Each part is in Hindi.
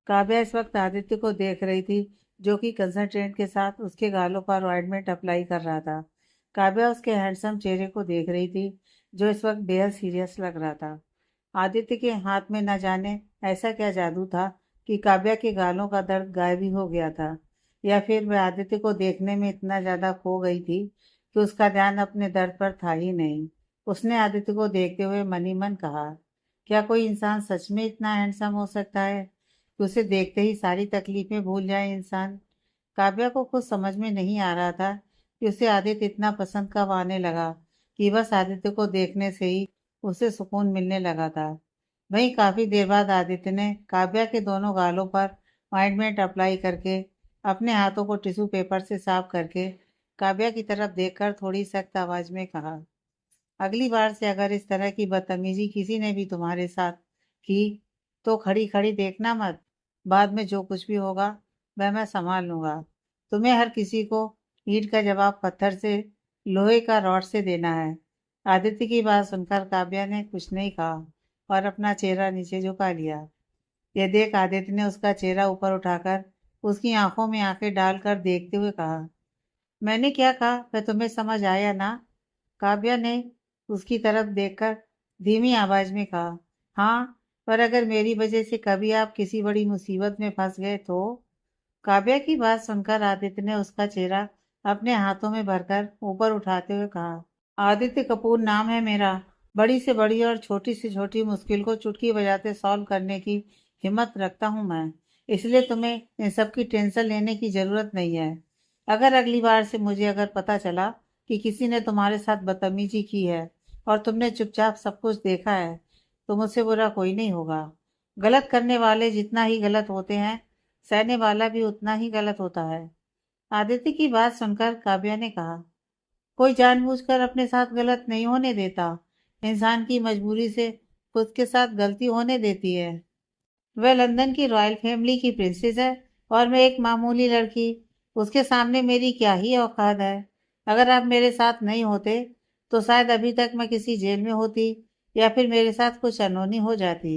काव्या इस वक्त आदित्य को देख रही थी, जो कि कंसंट्रेट के साथ उसके गालों पर ऑइंटमेंट अप्लाई कर रहा था। काव्या उसके हैंडसम चेहरे को देख रही थी, जो इस वक्त बेहद सीरियस लग रहा था। आदित्य के हाथ में न जाने ऐसा क्या जादू था कि काव्या के गालों का दर्द गायब ही हो गया था, या फिर वह आदित्य को देखने में इतना ज्यादा खो गई थी कि उसका ध्यान अपने दर्द पर था ही नहीं। उसने आदित्य को देखते हुए मन ही मन कहा, क्या कोई इंसान सच में इतना हैंडसम हो सकता है कि उसे देखते ही सारी तकलीफें भूल जाए इंसान। काव्या को कुछ समझ में नहीं आ रहा था कि उसे आदित्य इतना पसंद कब आने लगा कि बस आदित्य को देखने से ही उसे सुकून मिलने लगा था। वहीं काफी देर बाद आदित्य ने काव्या के दोनों गालों पर ऑइंटमेंट अप्लाई करके अपने हाथों को टिश्यू पेपर से साफ करके काव्या की तरफ देखकर थोड़ी सख्त आवाज में कहा, अगली बार से अगर इस तरह की बदतमीजी किसी ने भी तुम्हारे साथ की तो खड़ी खड़ी देखना मत। बाद में जो कुछ भी होगा वह मैं संभाल लूंगा। तुम्हें हर किसी को ईंट का जवाब पत्थर से, लोहे का रॉड से देना है। आदित्य की बात सुनकर काव्या ने कुछ नहीं कहा और अपना चेहरा नीचे झुका लिया। यह देख आदित्य ने उसका चेहरा ऊपर उठाकर उसकी आंखों में आंखें डालकर देखते हुए कहा, मैंने क्या कहा वह तुम्हें समझ आया ना? काव्या ने उसकी तरफ देखकर धीमी आवाज में कहा, हाँ, पर अगर मेरी वजह से कभी आप किसी बड़ी मुसीबत में फंस गए तो? काव्या की बात सुनकर आदित्य ने उसका चेहरा अपने हाथों में भरकर ऊपर उठाते हुए कहा, आदित्य कपूर नाम है मेरा। बड़ी से बड़ी और छोटी से छोटी मुश्किल को चुटकी बजाते सॉल्व करने की हिम्मत रखता हूँ मैं। इसलिए तुम्हें इन सब की टेंशन लेने की जरूरत नहीं है। अगर अगली बार से मुझे अगर पता चला कि किसी ने तुम्हारे साथ बदतमीजी की है और तुमने चुपचाप सब कुछ देखा है, तो मुझसे बुरा कोई नहीं होगा। गलत करने वाले जितना ही गलत होते हैं, सहने वाला भी उतना ही गलत होता है। आदित्य की बात सुनकर काव्या ने कहा, कोई जानबूझकर अपने साथ गलत नहीं होने देता। इंसान की मजबूरी से खुद के साथ गलती होने देती है। वह लंदन की रॉयल फैमिली की प्रिंसेस है और मैं एक मामूली लड़की। उसके सामने मेरी क्या ही औकात है। अगर आप मेरे साथ नहीं होते तो शायद अभी तक मैं किसी जेल में होती, या फिर मेरे साथ कुछ अनहोनी हो जाती।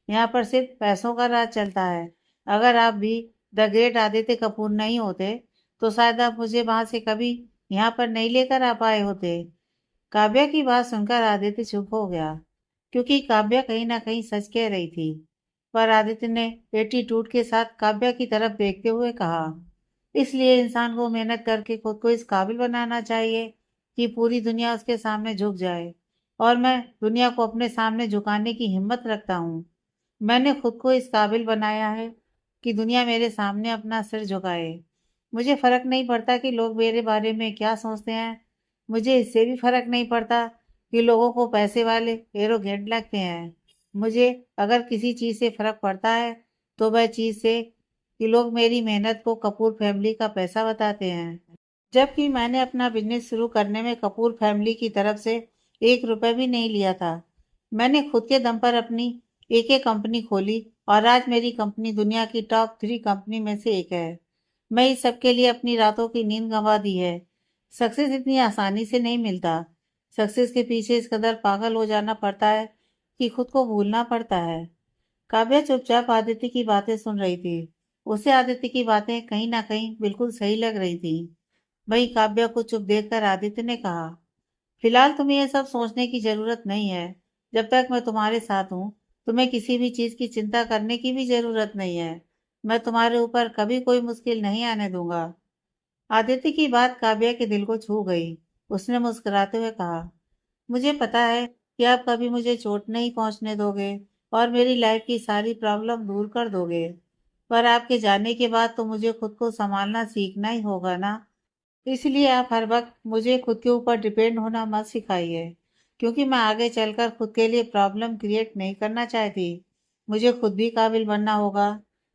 यहाँ पर सिर्फ पैसों का राज चलता है। अगर आप भी द ग्रेट आदित्य कपूर नहीं होते तो शायद आप मुझे वहां से कभी यहाँ पर नहीं लेकर आ पाए होते। काव्या की बात सुनकर आदित्य चुप हो गया, क्योंकि काव्या कहीं ना कहीं सच कह रही थी। पर आदित्य ने एटीट्यूड के साथ काव्या की तरफ देखते हुए कहा, इसलिए इंसान को मेहनत करके खुद को इस काबिल बनाना चाहिए कि पूरी दुनिया उसके सामने झुक जाए। और मैं दुनिया को अपने सामने झुकाने की हिम्मत रखता हूँ। मैंने खुद को इस काबिल बनाया है कि दुनिया मेरे सामने अपना सिर झुकाए। मुझे फर्क नहीं पड़ता कि लोग मेरे बारे में क्या सोचते हैं। मुझे इससे भी फर्क नहीं पड़ता कि लोगों को पैसे वाले एरोगेंट लगते हैं। मुझे अगर किसी चीज़ से फर्क पड़ता है तो वह चीज़ से कि लोग मेरी मेहनत को कपूर फैमिली का पैसा बताते हैं। जबकि मैंने अपना बिजनेस शुरू करने में कपूर फैमिली की तरफ से 1 रुपए भी नहीं लिया था। मैंने खुद के दम पर अपनी एक एक कंपनी खोली और आज मेरी कंपनी दुनिया की टॉप 3 कंपनी में से एक है। मैं इस सब के लिए अपनी रातों की नींद गंवा दी है। सक्सेस इतनी आसानी से नहीं मिलता। सक्सेस के पीछे इस कदर पागल हो जाना पड़ता है कि खुद को भूलना पड़ता है। काव्या चुपचाप आदित्य की बातें सुन रही थी। उसे आदित्य की बातें कहीं ना कहीं बिल्कुल सही लग रही थी। वहीं काव्या को चुप देखकर आदित्य ने कहा, फिलहाल तुम्हें यह सब सोचने की जरूरत नहीं है। जब तक मैं तुम्हारे साथ हूँ, तुम्हें किसी भी चीज की चिंता करने की भी जरूरत नहीं है। मैं तुम्हारे ऊपर कभी कोई मुश्किल नहीं आने दूंगा। आदित्य की बात काव्या के दिल को छू गई। उसने मुस्कुराते हुए कहा, मुझे पता है कि आप कभी मुझे चोट नहीं पहुंचने दोगे और मेरी लाइफ की सारी प्रॉब्लम दूर कर दोगे। पर आपके जाने के बाद तो मुझे खुद को संभालना सीखना ही होगा ना। इसलिए आप हर वक्त मुझे खुद के ऊपर डिपेंड होना मत सिखाइए, क्योंकि मैं आगे चलकर खुद के लिए प्रॉब्लम क्रिएट नहीं करना चाहती। मुझे खुद भी काबिल बनना होगा।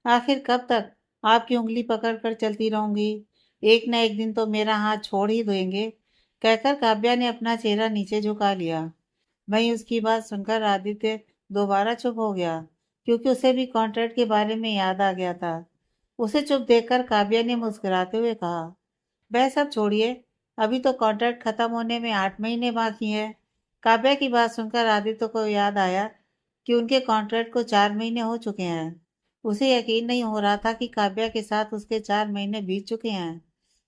आखिर कब तक आपकी उंगली पकड़ कर चलती रहूंगी? एक न एक दिन तो मेरा हाथ छोड़ ही देंगे। कहकर काव्या ने अपना चेहरा नीचे झुका लिया। वहीं उसकी बात सुनकर आदित्य दोबारा चुप हो गया, क्योंकि उसे भी कॉन्ट्रैक्ट के बारे में याद आ गया था। उसे चुप देखकर काव्या ने मुस्कुराते हुए कहा, वह सब छोड़िए, अभी तो कॉन्ट्रैक्ट खत्म होने में 8 महीने बाकी है। काव्या की बात सुनकर आदित्य को याद आया कि उनके कॉन्ट्रैक्ट को 4 महीने हो चुके हैं। उसे यकीन नहीं हो रहा था कि काव्या के साथ उसके 4 महीने बीत चुके हैं।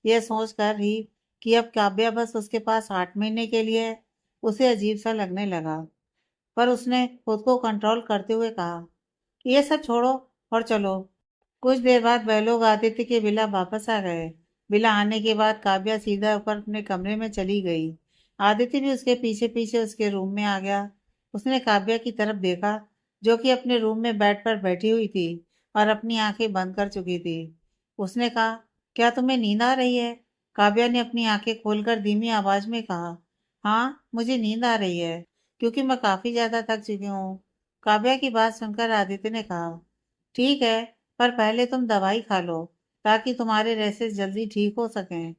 यह सोचकर ही कि अब काव्या बस उसके पास 8 महीने के लिए है, उसे अजीब सा लगने लगा। पर उसने खुद को कंट्रोल करते हुए कहा, ये सब छोड़ो और चलो। कुछ देर बाद वह लोग आदित्य के विला वापस आ गए। विला आने के बाद काव्या सीधा ऊपर अपने कमरे में चली गई। आदित्य भी उसके पीछे पीछे उसके रूम में आ गया। उसने काव्या की तरफ देखा, जो कि अपने रूम में बेड पर बैठी हुई थी और अपनी आंखें बंद कर चुकी थी। उसने कहा, क्या तुम्हें नींद आ रही है? काव्या ने अपनी आंखें खोलकर धीमी आवाज में कहा, हाँ मुझे नींद आ रही है, क्योंकि मैं काफी ज्यादा थक चुकी हूँ। काव्या की बात सुनकर आदित्य ने कहा, ठीक है, पर पहले तुम दवाई खा लो, ताकि तुम्हारे रेसेस जल्दी ठीक हो सकें।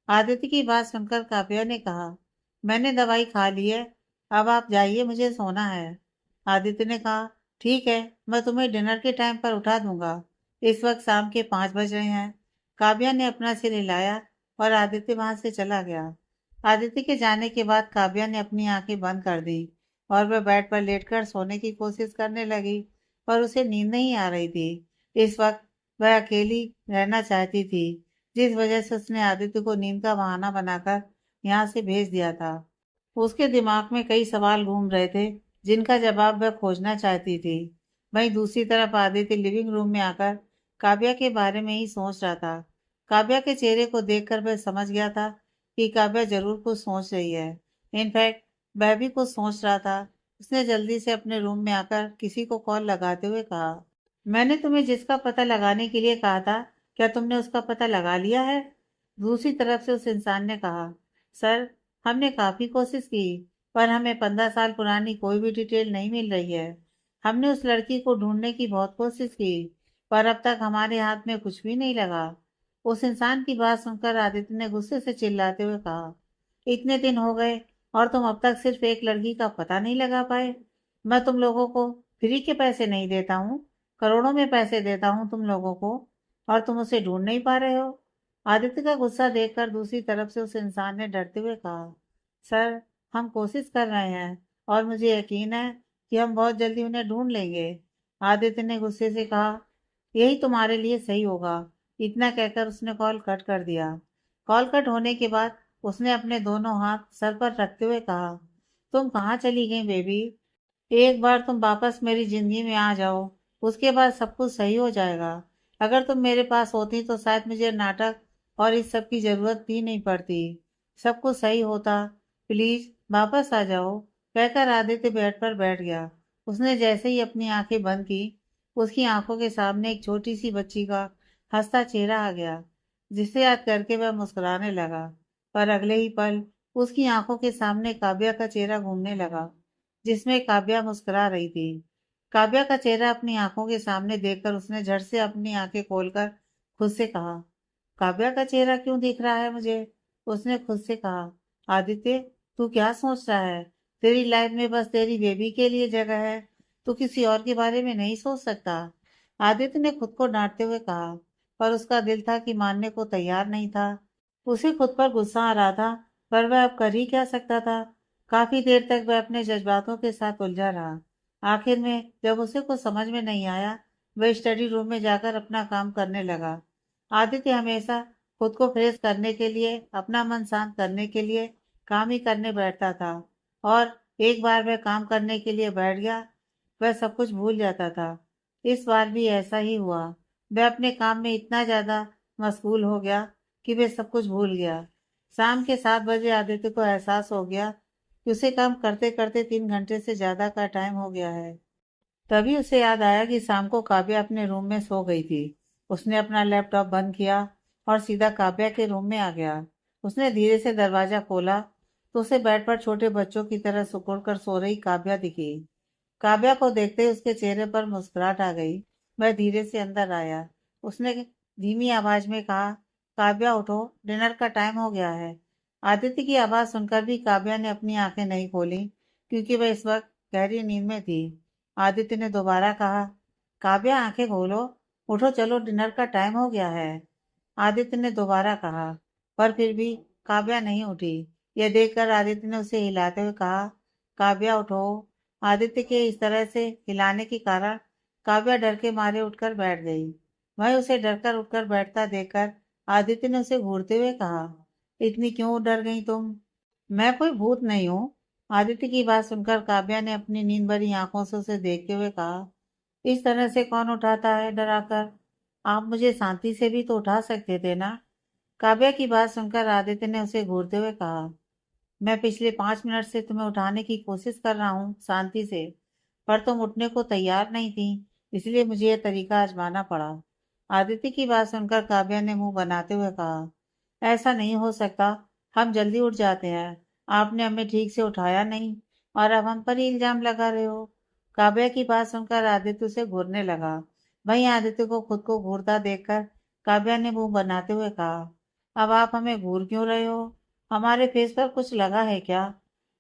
आदित्य की बात सुनकर काव्या ने कहा, मैंने दवाई खा ली है, अब आप जाइए, मुझे सोना है। आदित्य ने कहा, ठीक है, मैं तुम्हें डिनर के टाइम पर उठा दूंगा। इस वक्त शाम के 5 बज रहे हैं। काव्या ने अपना सिर हिलाया और आदित्य वहां से चला गया। आदित्य के जाने के बाद काव्या ने अपनी आंखें बंद कर दी और वह बेड पर लेटकर सोने की कोशिश करने लगी, पर उसे नींद नहीं आ रही थी। इस वक्त वह अकेली रहना चाहती थी, जिस वजह से उसने आदित्य को नींद का बहाना बनाकर यहाँ से भेज दिया था। उसके दिमाग में कई सवाल घूम रहे थे, जिनका जवाब वह खोजना चाहती थी। वहीं दूसरी तरफ आदित्य लिविंग रूम में आकर काव्या के बारे में ही सोच रहा था। काव्या के चेहरे को देखकर वह समझ गया था कि काव्या जरूर कुछ सोच रही है। इनफैक्ट वह भी कुछ सोच रहा था। उसने जल्दी से अपने रूम में आकर किसी को कॉल लगाते हुए कहा, मैंने तुम्हें जिसका पता लगाने के लिए कहा था, क्या तुमने उसका पता लगा लिया है? दूसरी तरफ से उस इंसान ने कहा, सर, हमने काफी कोशिश की, पर हमें 15 साल पुरानी कोई भी डिटेल नहीं मिल रही है। हमने उस लड़की को ढूंढने की बहुत कोशिश की, पर अब तक हमारे हाथ में कुछ भी नहीं लगा। उस इंसान की बात सुनकर आदित्य ने गुस्से से चिल्लाते हुए कहा, इतने दिन हो गए और तुम अब तक सिर्फ एक लड़की का पता नहीं लगा पाए? मैं तुम लोगों को फ्री के पैसे नहीं देता हूँ, करोड़ों में पैसे देता हूँ तुम लोगों को, और तुम उसे ढूंढ नहीं पा रहे हो। आदित्य का गुस्सा देखकर दूसरी तरफ से उस इंसान ने डरते हुए कहा, सर, हम कोशिश कर रहे हैं और मुझे यकीन है कि हम बहुत जल्दी उन्हें ढूंढ लेंगे। आदित्य ने गुस्से से कहा, यही तुम्हारे लिए सही होगा। इतना कहकर उसने कॉल कट कर दिया। कॉल कट होने के बाद उसने अपने दोनों हाथ सर पर रखते हुए कहा, तुम कहाँ चली गई बेबी? एक बार तुम वापस मेरी जिंदगी में आ जाओ, उसके बाद सब कुछ सही हो जाएगा। अगर तुम मेरे पास होती तो शायद मुझे नाटक और इस सब की जरूरत भी नहीं पड़ती। सब कुछ सही होता। प्लीज वापस आ जाओ। कहकर आदित्य बेड पर बैठ गया। उसने जैसे ही अपनी आंखें बंद की, उसकी आंखों के सामने एक छोटी सी बच्ची का हंसता चेहरा आ गया, जिसे याद करके वह मुस्कुराने लगा। पर अगले ही पल उसकी आंखों के सामने काव्या का चेहरा घूमने लगा, जिसमें काव्या मुस्कुरा रही थी। काव्या का चेहरा अपनी आंखों के सामने देखकर उसने झट से अपनी आंखें खोलकर खुद से कहा, काव्या का चेहरा क्यों दिख रहा है मुझे? उसने खुद से कहा, आदित्य, तू क्या सोच रहा है? तेरी लाइफ में बस तेरी बेबी के लिए जगह है, तू किसी और के बारे में नहीं सोच सकता। आदित्य ने खुद को डांटते हुए कहा, पर उसका दिल था कि मानने को तैयार नहीं था। उसे खुद पर गुस्सा आ रहा था, पर वह अब कर ही क्या सकता था। काफी देर तक वह अपने जज्बातों के साथ उलझा रहा। आखिर में जब उसे कुछ समझ में नहीं आया, वह स्टडी रूम में जाकर अपना काम करने लगा। आदित्य हमेशा खुद को फ्रेश करने के लिए, अपना मन शांत करने के लिए काम ही करने बैठता था, और एक बार वह काम करने के लिए बैठ गया, वह सब कुछ भूल जाता था। इस बार भी ऐसा ही हुआ। वह अपने काम में इतना ज्यादा मशगूल हो गया कि वह सब कुछ भूल गया। शाम के 7 बजे आदित्य को एहसास हो गया कि उसे काम करते करते 3 घंटे से ज्यादा का टाइम हो गया है। तभी उसे याद आया कि शाम को काव्या अपने रूम में सो गई थी। उसने अपना लैपटॉप बंद किया और सीधा काव्या के रूम में आ गया। उसने धीरे से दरवाजा खोला तो उसे बेड पर छोटे बच्चों की तरह सिकुड़ कर सो रही काव्या दिखी। काव्या को देखते ही उसके चेहरे पर मुस्कुराहट आ गई। वह धीरे से अंदर आया। उसने धीमी आवाज में कहा, काव्या उठो, डिनर का टाइम हो गया है। आदित्य की आवाज सुनकर भी काव्या ने अपनी आंखें नहीं खोली, क्योंकि वह इस वक्त गहरी नींद में थी। आदित्य ने दोबारा कहा, काव्या आंखें खोलो, उठो, चलो, डिनर का टाइम हो गया है। आदित्य ने दोबारा कहा, पर फिर भी काव्या नहीं उठी। यह देखकर आदित्य ने उसे हिलाते हुए कहा, काव्या उठो। आदित्य के इस तरह से हिलाने के कारण काव्या डर के मारे उठकर बैठ गई। वहीं उसे डरकर उठकर बैठता देखकर आदित्य ने उसे घूरते हुए कहा, इतनी क्यों डर गई तुम? मैं कोई भूत नहीं हूँ। आदित्य की बात सुनकर काव्या ने अपनी नींद भरी आंखों से उसे देखते हुए कहा, इस तरह से कौन उठाता है डराकर? आप मुझे शांति से भी तो उठा सकते थे ना। काव्या की बात सुनकर आदित्य ने उसे घूरते हुए कहा, मैं पिछले 5 मिनट से तुम्हें उठाने की कोशिश कर रहा हूँ शांति से, पर तुम उठने को तैयार नहीं थी, इसलिए मुझे यह तरीका आजमाना पड़ा। आदित्य की बात सुनकर काव्या ने मुंह बनाते हुए कहा, ऐसा नहीं हो सकता। हम जल्दी उठ जाते हैं। आपने हमें ठीक से उठाया नहीं और अब हम पर ही इल्जाम लगा रहे हो। काव्या की बात सुनकर आदित्य उसे घूरने लगा। वहीं आदित्य को खुद को घूरता देखकर काव्या ने मुंह बनाते हुए कहा, अब आप हमें घूर क्यों रहे हो? हमारे फेस पर कुछ लगा है क्या?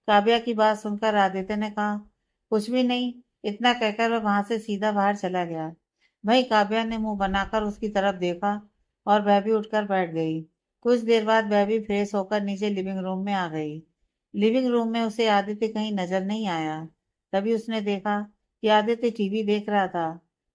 काव्या की बात सुनकर आदित्य ने कहा, कुछ भी नहीं। इतना कहकर वह वहां से सीधा बाहर चला गया। वहीं काव्या ने मुंह बनाकर उसकी तरफ देखा और वह भी उठकर बैठ गई। कुछ देर बाद वह भी फ्रेश होकर नीचे लिविंग रूम में आ गई। लिविंग रूम में उसे आदित्य कहीं नजर नहीं आया। तभी उसने देखा कि आदित्य टीवी देख रहा था।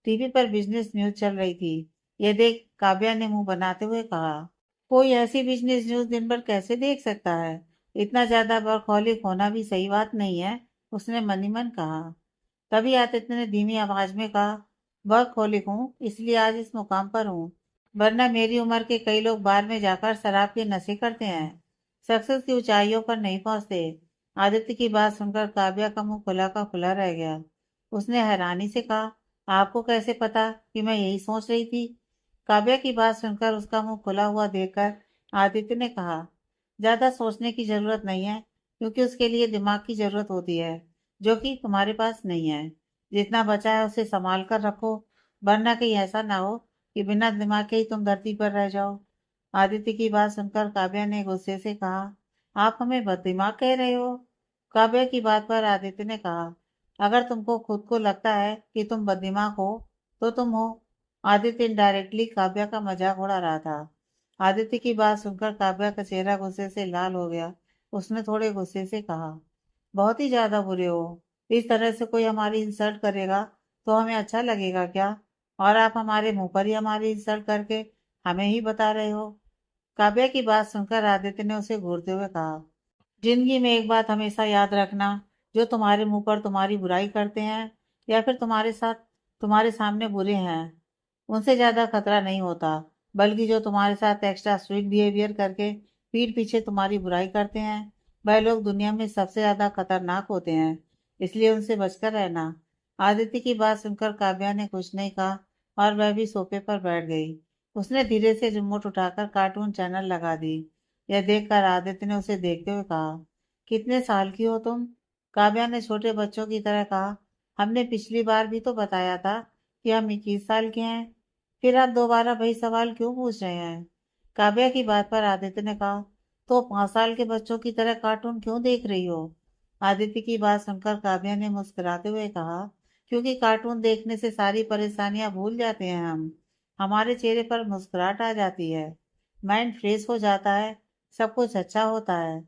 टीवी पर बिजनेस न्यूज चल रही थी। यह देख काव्या ने मुंह बनाते हुए कहा, कोई ऐसी बिजनेस न्यूज दिन भर कैसे देख सकता है? इतना ज्यादा वर्कहॉलिक होना भी सही बात नहीं है, उसने मन ही मन कहा। तभी आदित्य ने धीमी आवाज में कहा, वर्कहॉलिक हूँ इसलिए आज इस मुकाम पर हूँ, वरना मेरी उम्र के कई लोग बार में जाकर शराब के नशे करते हैं, सक्सेस की ऊंचाइयों पर नहीं पहुंचते। आदित्य की बात सुनकर काव्या का मुंह खुला का खुला रह गया। उसने हैरानी से कहा, आपको कैसे पता कि मैं यही सोच रही थी? काव्या की बात सुनकर उसका मुंह खुला हुआ देखकर आदित्य ने कहा, ज्यादा सोचने की जरूरत नहीं है, क्योंकि उसके लिए दिमाग की जरूरत होती है, जो कि तुम्हारे पास नहीं है। जितना बचा है उसे संभाल कर रखो, वरना कहीं ऐसा ना हो कि बिना दिमाग के ही तुम धरती पर रह जाओ। आदित्य की बात सुनकर काव्या ने गुस्से से कहा, आप हमें बददिमाग कह रहे हो? काव्या की बात पर आदित्य ने कहा, अगर तुमको खुद को लगता है कि तुम बददिमाग हो तो तुम हो। आदित्य इनडायरेक्टली काव्या का मजाक उड़ा रहा था। आदित्य की बात सुनकर काव्या का चेहरा गुस्से से लाल हो गया। उसने थोड़े गुस्से से कहा, बहुत ही ज्यादा बुरे हो। इस तरह से कोई हमारी इंसल्ट करेगा तो हमें अच्छा लगेगा क्या? और आप हमारे मुंह पर ही हमारी इंसल्ट करके हमें ही बता रहे हो। काव्या की बात सुनकर आदित्य ने उसे घूरते हुए कहा, जिंदगी में एक बात हमेशा याद रखना, जो तुम्हारे मुंह पर तुम्हारी बुराई करते हैं या फिर तुम्हारे साथ तुम्हारे सामने बुरे हैं, उनसे ज्यादा खतरा नहीं होता, बल्कि जो तुम्हारे साथ एक्स्ट्रा स्वीट बिहेवियर करके पीठ पीछे तुम्हारी बुराई करते हैं, वह लोग दुनिया में सबसे ज्यादा खतरनाक होते हैं। इसलिए उनसे बचकर रहना। आदित्य की बात सुनकर काव्या ने कुछ नहीं कहा और वह भी सोफे पर बैठ गई। उसने धीरे से रिमोट उठाकर कार्टून चैनल लगा दी। यह देखकर आदित्य ने उसे देखते हुए कहा, कितने साल की हो तुम? काव्या ने छोटे बच्चों की तरह कहा, हमने पिछली बार भी तो बताया था कि हम 21 साल के हैं, फिर आप दोबारा वही सवाल क्यों पूछ रहे हैं? काव्या की बात पर आदित्य ने कहा, तो 5 साल के बच्चों की तरह कार्टून क्यों देख रही हो? आदित्य की बात सुनकर काव्या ने मुस्कुराते हुए कहा, क्योंकि कार्टून देखने से सारी परेशानियां भूल जाते हैं हम। हमारे चेहरे पर मुस्कुराहट आ जाती है, माइंड फ्रेश हो जाता है, सब कुछ अच्छा होता है।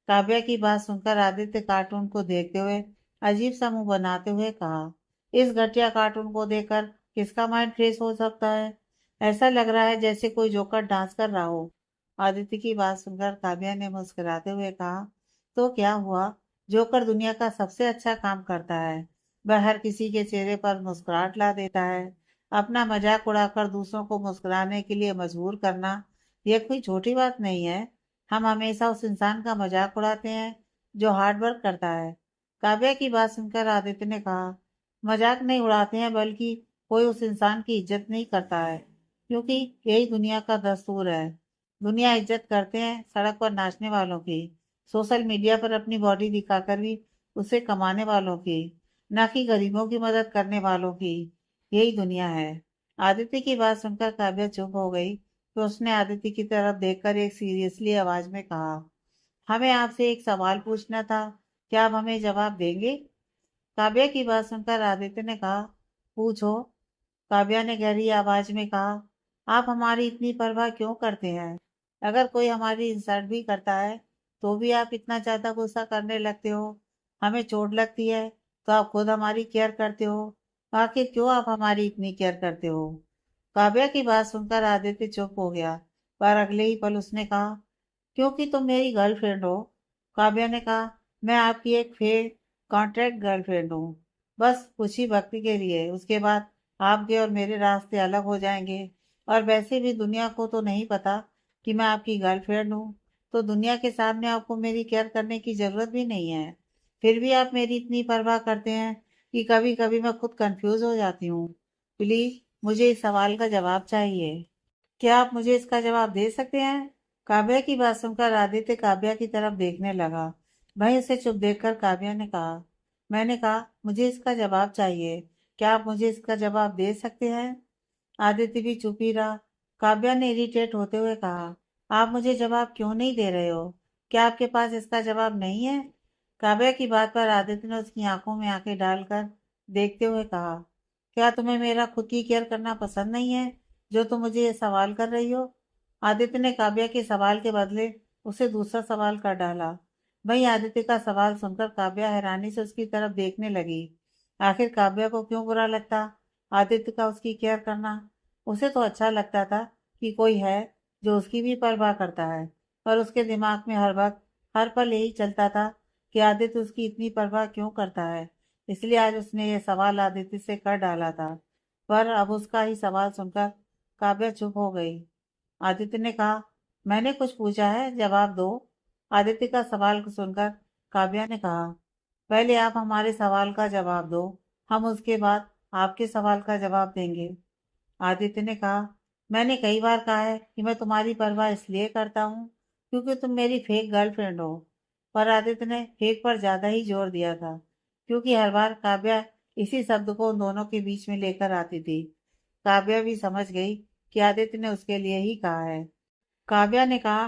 काव्या की बात सुनकर आदित्य कार्टून को देखते हुए अजीब सा मुंह बनाते हुए कहा, इस घटिया कार्टून को देखकर किसका माइंड फ्रेश हो सकता है? ऐसा लग रहा है जैसे कोई जोकर डांस कर रहा हो। आदित्य की बात सुनकर काव्या ने मुस्कुराते हुए कहा, तो क्या हुआ? जोकर दुनिया का सबसे अच्छा काम करता है। वह हर किसी के चेहरे पर मुस्कुराहट ला देता है। अपना मजाक उड़ाकर दूसरों को मुस्कुराने के लिए मजबूर करना यह कोई छोटी बात नहीं है। हम हमेशा उस इंसान का मजाक उड़ाते हैं जो हार्ड वर्क करता है। काव्या की बात सुनकर आदित्य ने कहा, मजाक नहीं उड़ाते हैं, बल्कि कोई उस इंसान की इज्जत नहीं करता है, क्योंकि यही दुनिया का दस्तूर है। दुनिया इज्जत करते हैं सड़क पर नाचने वालों की, सोशल मीडिया पर अपनी बॉडी दिखाकर भी उसे कमाने वालों की, न कि गरीबों की मदद करने वालों की। यही दुनिया है। आदित्य की बात सुनकर काव्या चुप हो गई, तो उसने आदित्य की तरफ देखकर एक सीरियसली आवाज में कहा, हमें आपसे एक सवाल पूछना था, क्या आप हमें जवाब देंगे? काव्या की बात सुनकर आदित्य ने कहा, पूछो। काव्या ने गहरी आवाज में कहा, आप हमारी इतनी परवाह क्यों करते हैं? अगर कोई हमारी इंसल्ट भी करता है तो भी आप इतना ज्यादा गुस्सा करने लगते हो। हमें चोट लगती है तो आप खुद हमारी केयर करते हो, आखिर क्यों आप हमारी इतनी केयर करते हो? काव्या की बात सुनकर आदित्य चुप हो गया, पर अगले ही पल उसने कहा, क्योंकि तुम मेरी गर्लफ्रेंड हो। काव्या ने कहा, मैं आपकी एक फेक कॉन्ट्रैक्ट गर्लफ्रेंड हूँ, बस कुछ ही वक्त के लिए। उसके बाद आपके और मेरे रास्ते अलग हो जाएंगे। और वैसे भी दुनिया को तो नहीं पता कि मैं आपकी गर्लफ्रेंड हूँ, तो दुनिया के सामने आपको मेरी केयर करने की जरूरत भी नहीं है। फिर भी आप मेरी इतनी परवाह करते हैं कि कभी कभी मैं खुद कंफ्यूज हो जाती हूँ। प्लीज मुझे इस सवाल का जवाब चाहिए। क्या आप मुझे इसका जवाब दे सकते हैं? काव्या की बात सुनकर आदित्य काव्या की तरफ देखने लगा। वहीं उसे चुप देखकर काव्या ने कहा, मैंने कहा मुझे इसका जवाब चाहिए। क्या आप मुझे इसका जवाब दे सकते हैं? आदित्य भी चुप ही रहा। काव्या ने इरिटेट होते हुए कहा, आप मुझे जवाब क्यों नहीं दे रहे हो? क्या आपके पास इसका जवाब नहीं है? काव्या की बात पर आदित्य ने उसकी आंखों में आंखें डालकर देखते हुए कहा, क्या तुम्हें मेरा खुद की केयर करना पसंद नहीं है, जो तुम मुझे ये सवाल कर रही हो? आदित्य ने काव्या के सवाल के बदले उसे दूसरा सवाल कर डाला। वहीं आदित्य का सवाल सुनकर काव्या हैरानी से उसकी तरफ देखने लगी। आखिर काव्या को क्यों बुरा लगता आदित्य का उसकी केयर करना? उसे तो अच्छा लगता था कि कोई है जो उसकी भी परवाह करता है। पर उसके दिमाग में हर वक्त हर पल यही चलता था कि आदित्य उसकी इतनी परवाह क्यों करता है। इसलिए आज उसने ये सवाल आदित्य से कर डाला था। पर अब उसका ही सवाल सुनकर काव्या चुप हो गई। आदित्य ने कहा, मैंने कुछ पूछा है, जवाब दो। आदित्य का सवाल को सुनकर काव्या ने कहा, पहले आप हमारे सवाल का जवाब दो, हम उसके बाद आपके सवाल का जवाब देंगे। आदित्य ने कहा, मैंने कई बार कहा है कि मैं तुम्हारी परवाह इसलिए करता हूँ क्योंकि तुम मेरी फेक गर्लफ्रेंड हो। पर आदित्य ने फेक पर ज्यादा ही जोर दिया था, क्योंकि हर बार काव्या इसी शब्द को उन दोनों के बीच में लेकर आती थी। काव्या भी समझ गई कि आदित्य ने उसके लिए ही कहा है। काव्या ने कहा,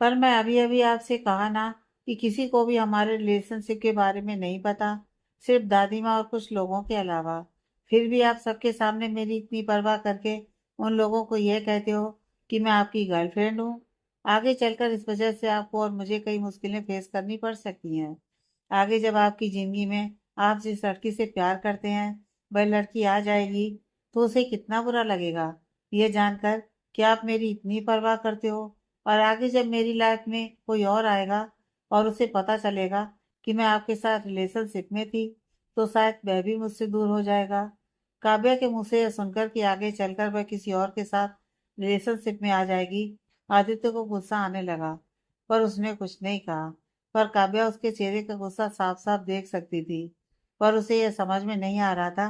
पर मैं अभी अभी आपसे कहा ना कि किसी को भी हमारे रिलेशनशिप के बारे में नहीं पता, सिर्फ दादी माँ और कुछ लोगों के अलावा। फिर भी आप सबके सामने मेरी इतनी परवाह करके उन लोगों को यह कहते हो कि मैं आपकी गर्लफ्रेंड हूँ। आगे चलकर इस वजह से आपको और मुझे कई मुश्किलें फेस करनी पड़ सकती हैं। आगे जब आपकी जिंदगी में आप जिस लड़की से प्यार करते हैं वह लड़की आ जाएगी, तो उसे कितना बुरा लगेगा ये जानकर कि आप मेरी इतनी परवाह करते हो। और आगे जब मेरी लाइफ में कोई और आएगा और उसे पता चलेगा कि मैं आपके साथ रिलेशनशिप में थी, तो शायद वह भी मुझसे दूर हो जाएगा। काव्या के मुंह से यह सुनकर कि आगे चलकर वह किसी और के साथ रिलेशनशिप में आ जाएगी, आदित्य को गुस्सा आने लगा। पर उसने कुछ नहीं कहा। पर काव्या उसके चेहरे का गुस्सा साफ साफ देख सकती थी। पर उसे यह समझ में नहीं आ रहा था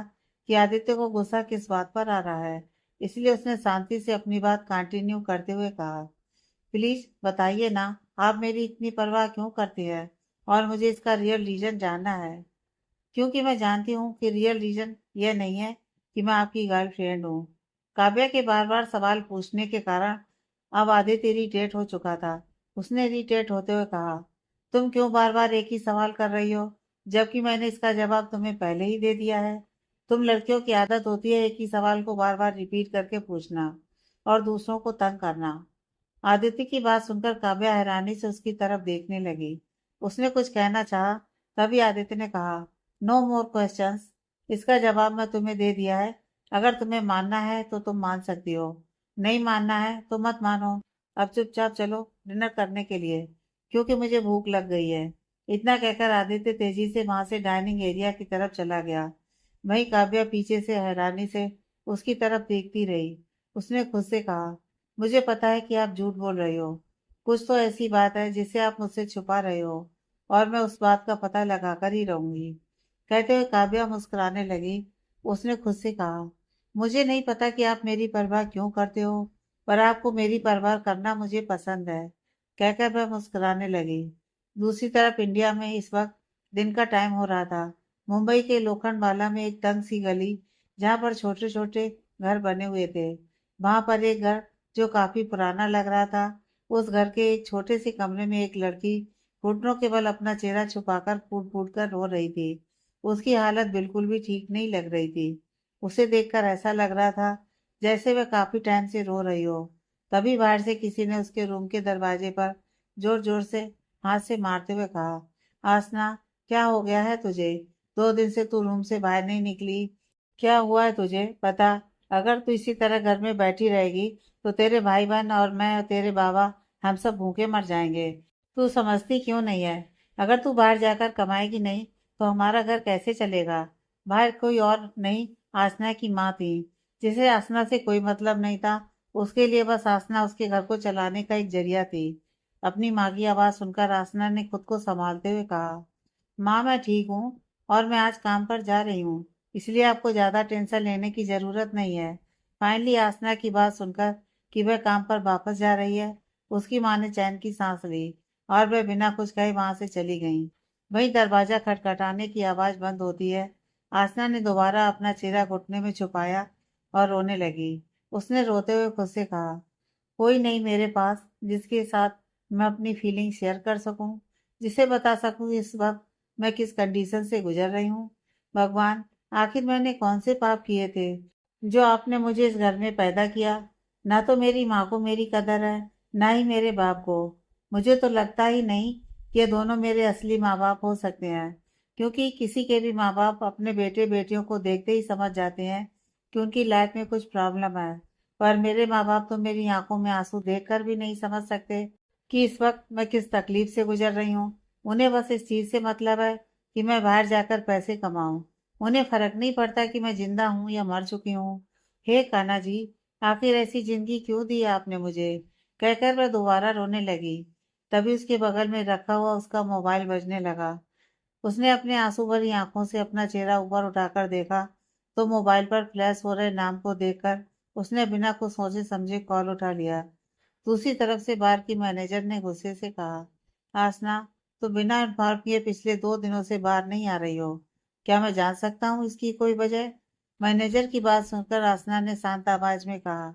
कि आदित्य को गुस्सा किस बात पर आ रहा है। इसलिए उसने शांति से अपनी बात कंटिन्यू करते हुए कहा, प्लीज बताइए ना, आप मेरी इतनी परवाह क्यों करते हैं? और मुझे इसका रियल रीजन जानना है, क्योंकि मैं जानती हूँ कि रियल रीजन यह नहीं है कि मैं आपकी गर्लफ्रेंड हूँ। काव्या के बार बार सवाल पूछने के कारण अब आदित्य इरिटेट हो चुका था। उसने इरिटेट होते हुए कहा, तुम क्यों बार बार एक ही सवाल कर रही हो, जबकि मैंने इसका जवाब तुम्हें पहले ही दे दिया है। तुम लड़कियों की आदत होती है एक ही सवाल को बार बार रिपीट करके पूछना और दूसरों को तंग करना। आदित्य की बात सुनकर काव्या हैरानी से उसकी तरफ देखने लगी। उसने कुछ कहना चाहा, तभी आदित्य ने कहा, नो मोर क्वेश्चंस। इसका जवाब मैं तुम्हें दे दिया है। अगर तुम्हें मानना है तो तुम मान सकती हो, नहीं मानना है तो मत मानो। अब चुपचाप चलो डिनर करने के लिए, क्योंकि मुझे भूख लग गई है। इतना कहकर आदित्य तेजी से वहां से डाइनिंग एरिया की तरफ चला गया। वहीं काव्या पीछे से हैरानी से उसकी तरफ देखती रही। उसने खुद से कहा, मुझे पता है कि आप झूठ बोल रहे हो। कुछ तो ऐसी बात है जिसे आप मुझसे छुपा रहे हो, और मैं उस बात का पता लगाकर ही रहूंगी। कहते हुए काव्या मुस्कुराने लगी। उसने खुद से कहा, मुझे नहीं पता कि आप मेरी परवाह क्यों करते हो, पर आपको मेरी परवाह करना मुझे पसंद है। कहकर वह मुस्कुराने लगी। दूसरी तरफ इंडिया में इस वक्त दिन का टाइम हो रहा था। मुंबई के लोखंडवाला में एक तंग सी गली, जहाँ पर छोटे छोटे घर बने हुए थे, वहां पर एक घर जो काफी पुराना लग रहा था। उस घर के एक छोटे से कमरे में एक लड़की घुटनों के बल अपना चेहरा छुपाकर फूट फूट कर रो रही थी। उसकी हालत बिल्कुल भी ठीक नहीं लग रही थी। उसे देखकर ऐसा लग रहा था जैसे वह काफी टाइम से रो रही हो। तभी बाहर से किसी ने उसके रूम के दरवाजे पर जोर जोर से हाथ से मारते हुए कहा, आसना, क्या हो गया है तुझे? 2 दिन से तू रूम से बाहर नहीं निकली। क्या हुआ है तुझे बता। अगर तू इसी तरह घर में बैठी रहेगी तो तेरे भाई बहन और मैं और तेरे बाबा हम सब भूखे मर जाएंगे। तू समझती क्यों नहीं है। अगर तू बाहर जाकर कमाएगी नहीं तो हमारा घर कैसे चलेगा। बाहर कोई और नहीं, आसना की माँ थी, जिसे आसना से कोई मतलब नहीं था। उसके लिए बस आसना उसके घर को चलाने का एक जरिया थी। अपनी माँ की आवाज़ सुनकर आसना ने खुद को संभालते हुए कहा, माँ मैं ठीक हूँ और मैं आज काम पर जा रही हूँ, इसलिए आपको ज़्यादा टेंशन लेने की ज़रूरत नहीं है। फाइनली आसना की बात सुनकर कि वह काम पर वापस जा रही है, उसकी माँ ने चैन की सांस ली और वह बिना कुछ कहे वहां से चली गई। वहीं दरवाजा खटखटाने की आवाज़ बंद होती है। आसना ने दोबारा अपना चेहरा घुटने में छुपाया और रोने लगी। उसने रोते हुए खुद से कहा, कोई नहीं मेरे पास जिसके साथ मैं अपनी फीलिंग शेयर कर सकूं, जिसे बता सकूं इस वक्त मैं किस कंडीशन से गुजर रही हूँ। भगवान, आखिर मैंने कौन से पाप किए थे जो आपने मुझे इस घर में पैदा किया। ना तो मेरी माँ को मेरी कदर है, ना ही मेरे बाप को। मुझे तो लगता ही नहीं कि ये दोनों मेरे असली माँ बाप हो सकते हैं, क्योंकि किसी के भी माँ बाप अपने बेटे बेटियों को देखते ही समझ जाते हैं कि उनकी लाइफ में कुछ प्रॉब्लम है। पर मेरे माँ बाप तो मेरी आंखों में आंसू देखकर भी नहीं समझ सकते कि इस वक्त मैं किस तकलीफ से गुजर रही हूँ। उन्हें बस इस चीज़ से मतलब है कि मैं बाहर जाकर पैसे कमाऊं। उन्हें फर्क नहीं पड़ता कि मैं जिंदा हूँ या मर चुकी हूँ। हे कान्हा जी, आखिर ऐसी जिंदगी क्यों दी आपने मुझे। कहकर वह दोबारा रोने लगी। तभी उसके बगल में रखा हुआ उसका मोबाइल बजने लगा। उसने अपने आंसू भरी आंखों से अपना चेहरा ऊपर उठाकर देखा तो मोबाइल पर फ्लैश हो रहे नाम को देखकर उसने बिना कुछ सोचे समझे कॉल उठा लिया। दूसरी तरफ से बार की मैनेजर ने गुस्से से कहा, आसना, तो बिना इन्फॉर्म किए पिछले 2 दिनों से बाहर नहीं आ रही हो। क्या मैं जान सकता हूँ इसकी कोई वजह। मैनेजर की बात सुनकर आसना ने शांत आवाज में कहा,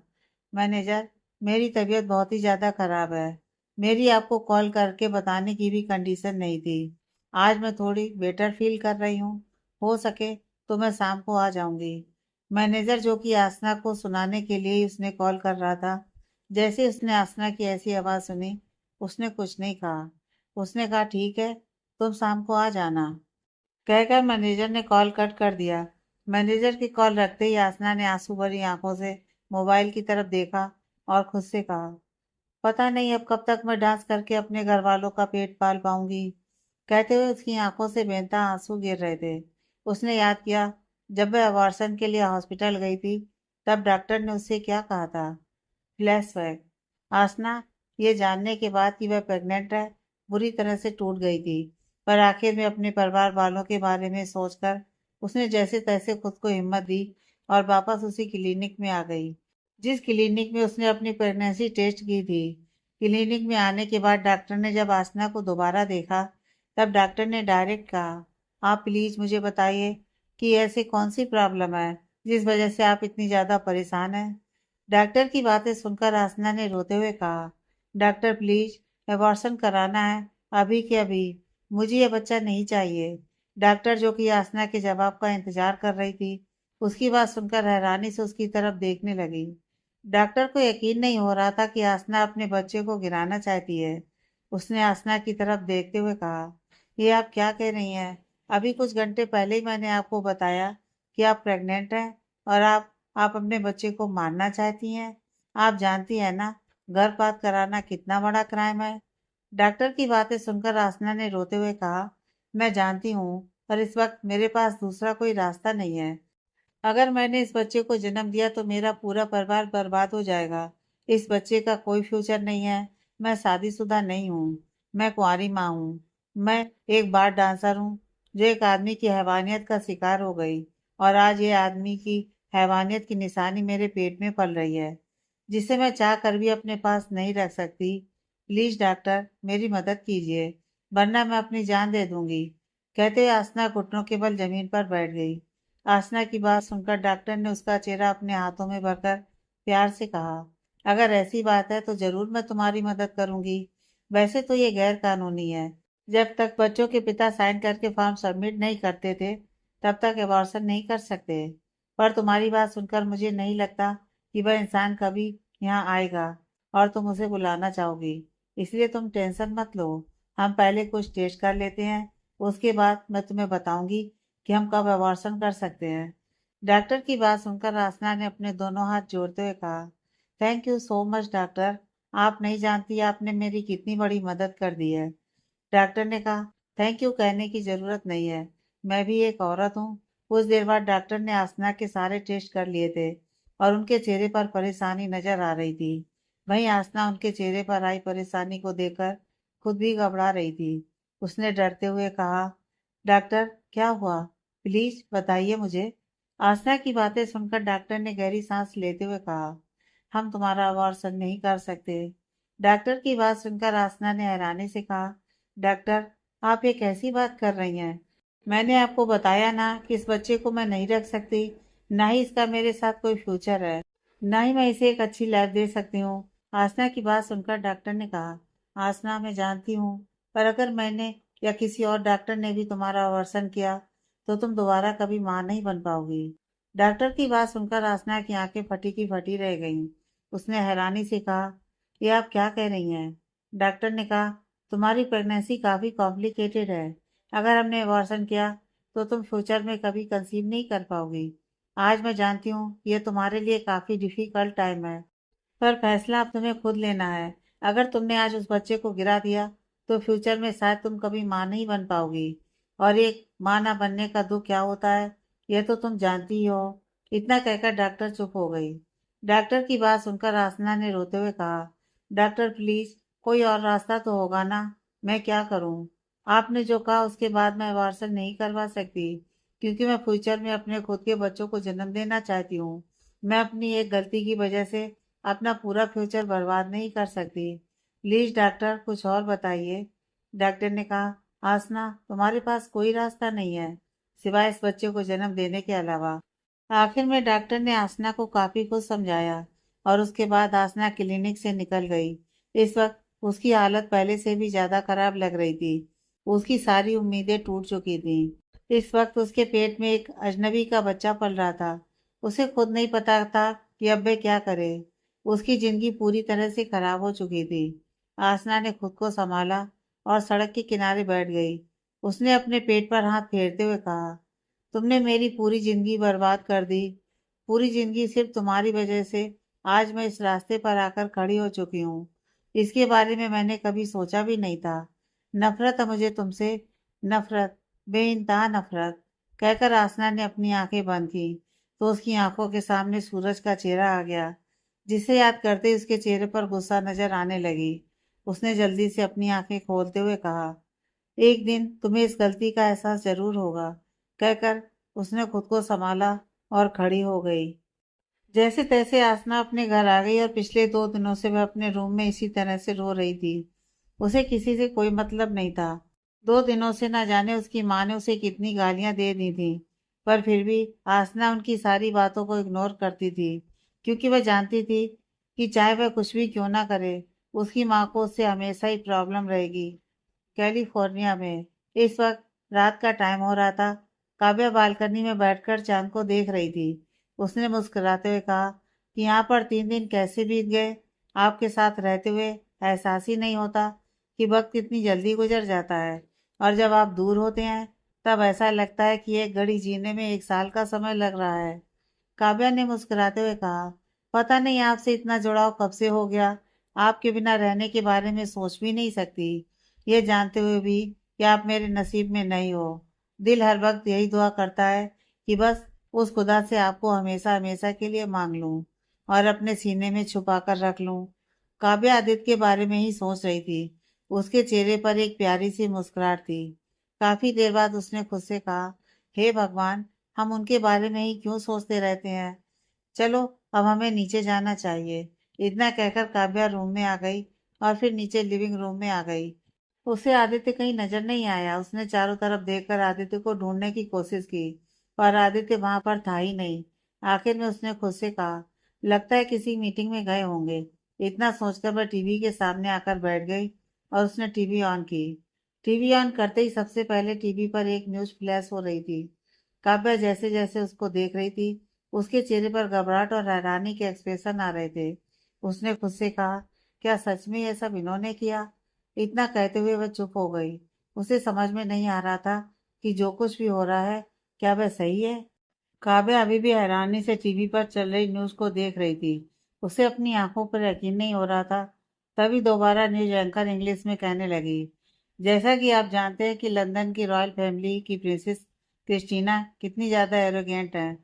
मैनेजर, मेरी तबीयत बहुत ही ज़्यादा खराब है। मेरी आपको कॉल करके बताने की भी कंडीशन नहीं थी। आज मैं थोड़ी बेटर फील कर रही हूँ। हो सके तो मैं शाम को आ जाऊंगी। मैनेजर, जो कि आसना को सुनाने के लिए ही उसने कॉल कर रहा था, जैसे उसने आसना की ऐसी आवाज़ सुनी, उसने कुछ नहीं कहा। उसने कहा, ठीक है, तुम शाम को आ जाना। कहकर मैनेजर ने कॉल कट कर दिया। मैनेजर की कॉल रखते ही आसना ने आंसू भरी आंखों से मोबाइल की तरफ देखा और खुद से कहा, पता नहीं अब कब तक मैं डांस करके अपने घर वालों का पेट पाल पाऊंगी। कहते हुए उसकी आंखों से बेनता आंसू गिर रहे थे। उसने याद किया, जब वह अबॉर्शन के लिए हॉस्पिटल गई थी तब डॉक्टर ने उससे क्या कहा था। फ्लैशबैक। आसना ये जानने के बाद कि वह प्रेग्नेंट है बुरी तरह से टूट गई थी। पर आखिर में अपने परिवार वालों के बारे में सोचकर उसने जैसे तैसे खुद को हिम्मत दी और वापस उसी क्लिनिक में आ गई जिस क्लिनिक में उसने अपनी प्रेगनेंसी टेस्ट की थी। क्लिनिक में आने के बाद डॉक्टर ने जब आसना को दोबारा देखा तब डॉक्टर ने डायरेक्ट कहा, आप प्लीज़ मुझे बताइए कि ऐसी कौन सी प्रॉब्लम है जिस वजह से आप इतनी ज़्यादा परेशान हैं। डॉक्टर की बातें सुनकर आसना ने रोते हुए कहा, डॉक्टर प्लीज, अबॉर्शन कराना है, अभी के अभी। मुझे यह बच्चा नहीं चाहिए। डॉक्टर, जो कि आसना के जवाब का इंतजार कर रही थी, उसकी बात सुनकर हैरानी से उसकी तरफ देखने लगी। डॉक्टर को यकीन नहीं हो रहा था कि आसना अपने बच्चे को गिराना चाहती है। उसने आसना की तरफ देखते हुए कहा, ये आप क्या कह रही हैं। अभी कुछ घंटे पहले ही मैंने आपको बताया कि आप प्रेग्नेंट हैं और आप अपने बच्चे को मारना चाहती हैं। आप जानती हैं ना, गर्भपात कराना कितना बड़ा क्राइम है। डॉक्टर की बातें सुनकर आसना ने रोते हुए कहा, मैं जानती हूँ, पर इस वक्त मेरे पास दूसरा कोई रास्ता नहीं है। अगर मैंने इस बच्चे को जन्म दिया तो मेरा पूरा परिवार बर्बाद हो जाएगा। इस बच्चे का कोई फ्यूचर नहीं है। मैं शादीशुदा नहीं हूँ। मैं कुंवारी माँ हूँ। मैं एक बार डांसर हूँ जो एक आदमी की हैवानियत का शिकार हो गई और आज ये आदमी की हैवानियत की निशानी मेरे पेट में पल रही है, जिसे मैं चाह कर भी अपने पास नहीं रख सकती। प्लीज डॉक्टर, मेरी मदद कीजिए, वरना मैं अपनी जान दे दूंगी। कहते हुए आसना घुटनों के बल जमीन पर बैठ गई। आसना की बात सुनकर डॉक्टर ने उसका चेहरा अपने हाथों में भरकर प्यार से कहा, अगर ऐसी बात है तो जरूर मैं तुम्हारी मदद करूंगी। वैसे तो ये गैर कानूनी है। जब तक बच्चों के पिता साइन करके फॉर्म सबमिट नहीं करते थे तब तक अबॉर्शन नहीं कर सकते। पर तुम्हारी बात सुनकर मुझे नहीं लगता कि वह इंसान कभी यहाँ आएगा और तुम उसे बुलाना चाहोगी। इसलिए तुम टेंशन मत लो। हम पहले कुछ टेस्ट कर लेते हैं, उसके बाद मैं तुम्हें बताऊंगी कि हम कब अबॉर्शन कर सकते हैं। डॉक्टर की बात सुनकर आसना ने अपने दोनों हाथ जोड़ते हुए कहा, thank you so much doctor. आप नहीं जानती आपने मेरी कितनी बड़ी मदद कर दी है। डॉक्टर ने कहा, थैंक यू कहने की जरूरत नहीं है, मैं भी एक औरत हूँ। कुछ देर बाद डॉक्टर ने आसना के सारे टेस्ट कर लिए थे और उनके चेहरे पर परेशानी नजर आ रही थी। वहीं आसना उनके चेहरे पर आई परेशानी को देखकर खुद भी घबरा रही थी। उसने डरते हुए कहा, डॉक्टर क्या हुआ, प्लीज बताइए मुझे। आसना की बातें सुनकर डॉक्टर ने गहरी सांस लेते हुए कहा, हम तुम्हारा अबॉर्शन नहीं कर सकते। डॉक्टर की बात सुनकर आसना ने हैरानी से कहा, डॉक्टर आप ये कैसी बात कर रही हैं। मैंने आपको बताया ना कि इस बच्चे को मैं नहीं रख सकती, ना ही इसका मेरे साथ कोई फ्यूचर है, ना ही मैं इसे एक अच्छी लाइफ दे सकती हूँ। आसना की बात सुनकर डॉक्टर ने कहा, आसना मैं जानती हूँ, पर अगर मैंने या किसी और डॉक्टर ने भी तुम्हारा अबॉर्शन किया तो तुम दोबारा कभी माँ नहीं बन पाओगी। डॉक्टर की बात सुनकर आसना की आंखें फटी की फटी रह गईं। उसने हैरानी से कहा, ये आप क्या कह रही हैं। डॉक्टर ने कहा, तुम्हारी प्रेगनेंसी काफ़ी कॉम्प्लिकेटेड है। अगर हमने अबॉर्शन किया तो तुम फ्यूचर में कभी कंसीव नहीं कर पाओगी। आज मैं जानती हूँ ये तुम्हारे लिए काफ़ी डिफिकल्ट टाइम है, पर फैसला अब तुम्हें खुद लेना है। अगर तुमने आज उस बच्चे को गिरा दिया तो फ्यूचर में शायद तुम कभी माँ नहीं बन पाओगी, और एक माँ ना बनने का दुख क्या होता है यह तो तुम जानती ही हो। इतना कहकर डॉक्टर चुप हो गई। डॉक्टर की बात सुनकर आसना ने रोते हुए कहा, डॉक्टर प्लीज कोई और रास्ता तो होगा ना, मैं क्या करूं। आपने जो कहा उसके बाद मैं अबॉर्शन नहीं करवा सकती, क्योंकि मैं फ्यूचर में अपने खुद के बच्चों को जन्म देना चाहती हूँ। मैं अपनी एक गलती की वजह से अपना पूरा फ्यूचर बर्बाद नहीं कर सकती। प्लीज डॉक्टर कुछ और बताइए। डॉक्टर ने कहा, आसना तुम्हारे पास कोई रास्ता नहीं है सिवाय इस बच्चे को जन्म देने के अलावा। आखिर में डॉक्टर ने आसना को काफी कुछ समझाया और उसके बाद आसना क्लिनिक से निकल गई। इस वक्त उसकी हालत पहले से भी ज्यादा खराब लग रही थी। उसकी सारी उम्मीदें टूट चुकी थीं। इस वक्त उसके पेट में एक अजनबी का बच्चा पल रहा था। उसे खुद नहीं पता था कि अब वह क्या करे। उसकी जिंदगी पूरी तरह से खराब हो चुकी थी। आसना ने खुद को संभाला और सड़क के किनारे बैठ गई। उसने अपने पेट पर हाथ फेरते हुए कहा, तुमने मेरी पूरी जिंदगी बर्बाद कर दी। पूरी जिंदगी सिर्फ तुम्हारी वजह से आज मैं इस रास्ते पर आकर खड़ी हो चुकी हूँ। इसके बारे में मैंने कभी सोचा भी नहीं था। नफरत है मुझे तुमसे, नफरत, बेइंतहा नफरत। कहकर आसना ने अपनी आंखें बंद की तो उसकी आंखों के सामने सूरज का चेहरा आ गया, जिसे याद करते ही उसके चेहरे पर गुस्सा नजर आने लगी। उसने जल्दी से अपनी आंखें खोलते हुए कहा, एक दिन तुम्हें इस गलती का एहसास जरूर होगा। कहकर उसने खुद को संभाला और खड़ी हो गई। जैसे तैसे आसना अपने घर आ गई और पिछले 2 दिनों से वह अपने रूम में इसी तरह से रो रही थी। उसे किसी से कोई मतलब नहीं था। 2 दिनों से ना जाने उसकी माँ ने उसे कितनी गालियां दे दी थी, पर फिर भी आसना उनकी सारी बातों को इग्नोर करती थी, क्योंकि वह जानती थी कि चाहे वह कुछ भी क्यों ना करे, उसकी माँ को उससे हमेशा ही प्रॉब्लम रहेगी। कैलिफोर्निया में इस वक्त रात का टाइम हो रहा था। काव्या बालकनी में बैठकर चांद को देख रही थी। उसने मुस्कुराते हुए कहा कि यहाँ पर 3 दिन कैसे बीत गए, आपके साथ रहते हुए एहसास ही नहीं होता कि वक्त इतनी जल्दी गुजर जाता है, और जब आप दूर होते हैं तब ऐसा लगता है कि एक घड़ी जीने में 1 साल का समय लग रहा है। काव्या ने मुस्कुराते हुए कहा, पता नहीं आपसे इतना जुड़ाव कब से हो गया। आपके बिना रहने के बारे में सोच भी नहीं सकती, ये जानते हुए भी कि आप मेरे नसीब में नहीं हो। दिल हर वक्त यही दुआ करता है कि बस उस खुदा से आपको हमेशा हमेशा के लिए मांग लूं और अपने सीने में छुपा कर रख लूं। काव्या आदित्य के बारे में ही सोच रही थी। उसके चेहरे पर एक प्यारी सी मुस्कुराहट थी। काफी देर बाद उसने खुद से कहा, हे भगवान, हम उनके बारे में ही क्यों सोचते रहते हैं। चलो अब हमें नीचे जाना चाहिए। इतना कहकर काव्या रूम में आ गई और फिर नीचे लिविंग रूम में आ गई। उसे आदित्य कहीं नजर नहीं आया। उसने चारों तरफ देखकर आदित्य को ढूंढने की कोशिश की, पर आदित्य वहां पर था ही नहीं। आखिर में उसने खुद से कहा, लगता है किसी मीटिंग में गए होंगे। इतना सोचकर वह टीवी के सामने आकर बैठ गई और उसने टीवी ऑन की। टीवी ऑन करते ही सबसे पहले टीवी पर एक न्यूज फ्लैश हो रही थी। काव्या जैसे जैसे उसको देख रही थी, उसके चेहरे पर घबराहट और हैरानी के एक्सप्रेशन आ रहे थे। उसने खुद से कहा, क्या सच में ये सब इन्होंने किया। इतना कहते हुए वह चुप हो गई। उसे समझ में नहीं आ रहा था कि जो कुछ भी हो रहा है क्या वह सही है काव्या अभी भी हैरानी से टीवी पर चल रही न्यूज़ को देख रही थी। उसे अपनी आंखों पर यकीन नहीं हो रहा था। तभी दोबारा न्यूज एंकर इंग्लिश में कहने लगी, जैसा कि आप जानते हैं कि लंदन की रॉयल फैमिली की प्रिंसेस क्रिस्टीना कितनी ज़्यादा एरोगेंट है।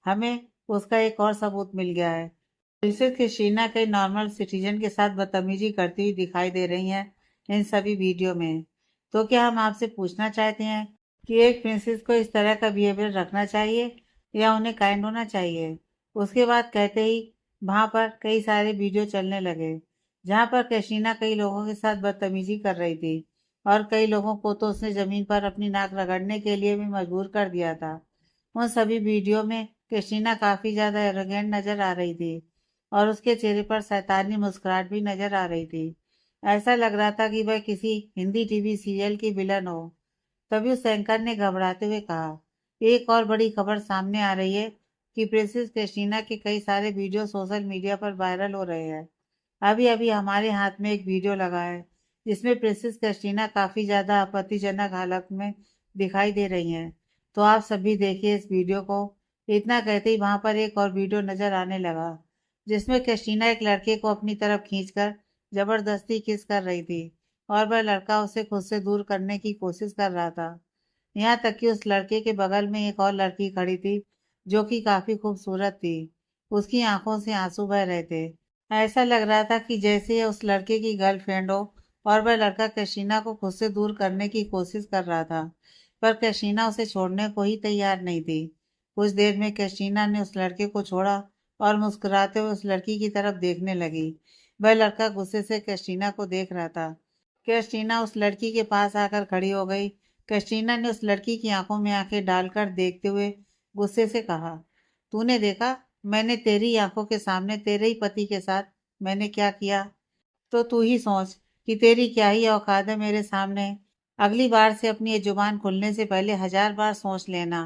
हमें उसका एक और सबूत मिल गया है। प्रिंसेस क्रिस्टीना कई नॉर्मल सिटीजन के साथ बदतमीजी करती हुई दिखाई दे रही हैं इन सभी वीडियो में। तो क्या हम आपसे पूछना चाहते हैं कि एक प्रिंसेस को इस तरह का बिहेवियर रखना चाहिए या उन्हें काइंड होना चाहिए। उसके बाद कहते ही वहां पर कई सारे वीडियो चलने लगे जहां पर कैटरीना कई लोगों के साथ बदतमीजी कर रही थी और कई लोगों को तो उसने जमीन पर अपनी नाक रगड़ने के लिए भी मजबूर कर दिया था। उन सभी वीडियो में कैटरीना काफी ज्यादा एरोगेंट नजर आ रही थी और उसके चेहरे पर शैतानी मुस्कुराहट भी नजर आ रही थी। ऐसा लग रहा था कि वह किसी हिंदी टीवी सीरियल की विलन हो। तभी उस एंकर ने घबराते हुए कहा, एक और बड़ी खबर सामने आ रही है कि प्रिंसेस क्रिस्टीना के कई सारे वीडियो सोशल मीडिया पर वायरल हो रहे हैं। अभी अभी हमारे हाथ में एक वीडियो लगा है जिसमें प्रिंसेस क्रिस्टीना काफी ज्यादा आपत्तिजनक हालत में दिखाई दे रही हैं। तो आप सभी देखिए इस वीडियो को। इतना कहते ही वहां पर एक और वीडियो नजर आने लगा जिसमें क्रिस्टीना एक लड़के को अपनी तरफ खींचकर जबरदस्ती किस कर रही थी और वह लड़का उसे खुद से दूर करने की कोशिश कर रहा था। यहाँ तक कि उस लड़के के बगल में एक और लड़की खड़ी थी जो कि काफी खूबसूरत थी। उसकी आंखों से आंसू बह रहे थे। ऐसा लग रहा था कि जैसे ये उस लड़के की गर्लफ्रेंड हो और वह लड़का कैटरीना को खुद से दूर करने की कोशिश कर रहा था, पर कैटरीना उसे छोड़ने को ही तैयार नहीं थी। कुछ देर में कैटरीना ने उस लड़के को छोड़ा और मुस्कुराते हुए उस लड़की की तरफ देखने लगी। वह लड़का गुस्से से कैटरीना को देख रहा था। कैटरीना उस लड़की के पास आकर खड़ी हो गई। कैटरीना ने उस लड़की की आंखों में आंखें डालकर देखते हुए गुस्से से कहा, तूने देखा मैंने तेरी आंखों के सामने तेरे ही पति के साथ मैंने क्या किया। तो तू ही सोच कि तेरी क्या ही औकात है मेरे सामने। अगली बार से अपनी ये जुबान खुलने से पहले 1000 बार सोच लेना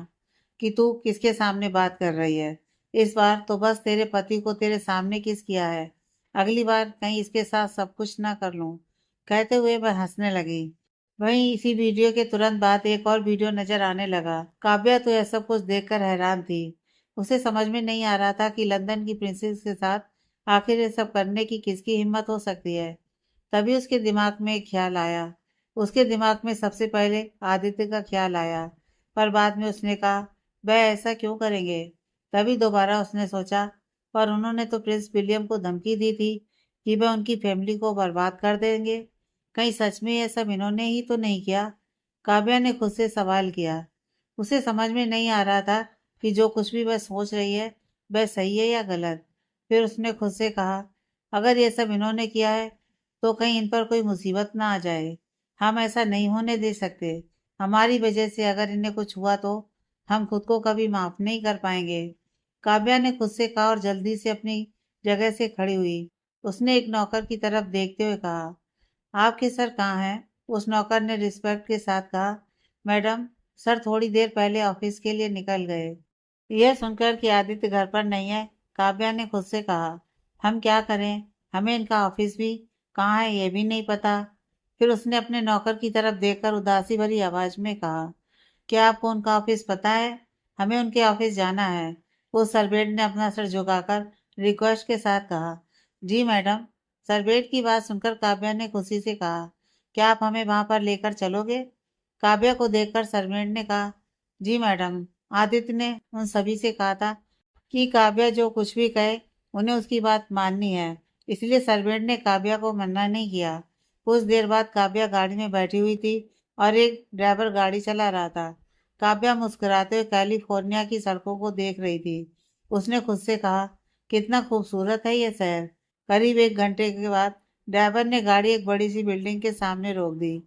कि तू किसके सामने बात कर रही है। इस बार तो बस तेरे पति को तेरे सामने किस किया है। अगली बार कहीं इसके साथ सब कुछ ना कर लूं। कहते हुए वह हंसने लगी। वहीं इसी वीडियो के तुरंत बाद एक और वीडियो नजर आने लगा। काव्या तो यह सब कुछ देखकर हैरान थी। उसे समझ में नहीं आ रहा था कि लंदन की प्रिंसेस के साथ आखिर ये सब करने की किसकी हिम्मत हो सकती है। तभी उसके दिमाग में एक ख्याल आया। उसके दिमाग में सबसे पहले आदित्य का ख्याल आया, पर बाद में उसने कहा, वह ऐसा क्यों करेंगे। तभी दोबारा उसने सोचा, पर उन्होंने तो प्रिंस विलियम को धमकी दी थी कि वह उनकी फैमिली को बर्बाद कर देंगे। कहीं सच में यह सब इन्होंने ही तो नहीं किया। काव्या ने खुद से सवाल किया। उसे समझ में नहीं आ रहा था कि जो कुछ भी वह सोच रही है वह सही है या गलत। फिर उसने खुद से कहा, अगर ये सब इन्होंने किया है तो कहीं इन पर कोई मुसीबत ना आ जाए। हम ऐसा नहीं होने दे सकते। हमारी वजह से अगर इन्हें कुछ हुआ तो हम खुद को कभी माफ नहीं कर पाएंगे। काव्या ने खुद से कहा और जल्दी से अपनी जगह से खड़ी हुई। उसने एक नौकर की तरफ देखते हुए कहा, आपके सर कहाँ हैं। उस नौकर ने रिस्पेक्ट के साथ कहा, मैडम सर थोड़ी देर पहले ऑफिस के लिए निकल गए। यह सुनकर कि आदित्य घर पर नहीं है, काव्या ने खुद से कहा, हम क्या करें, हमें इनका ऑफिस भी कहाँ है ये भी नहीं पता। फिर उसने अपने नौकर की तरफ देखकर उदासी भरी आवाज में कहा, क्या आपको उनका ऑफिस पता है। हमें उनके ऑफिस जाना है। उस सर्वेंट ने अपना सर झुकाकर रिक्वेस्ट के साथ कहा, जी मैडम। सर्वेंट की बात सुनकर काव्या ने खुशी से कहा, क्या आप हमें वहां पर लेकर चलोगे। काव्या को देखकर सर्वेंट ने कहा, जी मैडम। आदित्य ने उन सभी से कहा था कि काव्या जो कुछ भी कहे उन्हें उसकी बात माननी है, इसलिए सर्वेंट ने काव्या को मना नहीं किया। कुछ देर बाद काव्या गाड़ी में बैठी हुई थी और एक ड्राइवर गाड़ी चला रहा था। काव्या मुस्कुराते हुए कैलिफोर्निया की सड़कों को देख रही थी। उसने खुद से कहा, कितना खूबसूरत है ये शहर। करीब 1 घंटे के बाद ड्राइवर ने गाड़ी एक बड़ी सी बिल्डिंग के सामने रोक दी।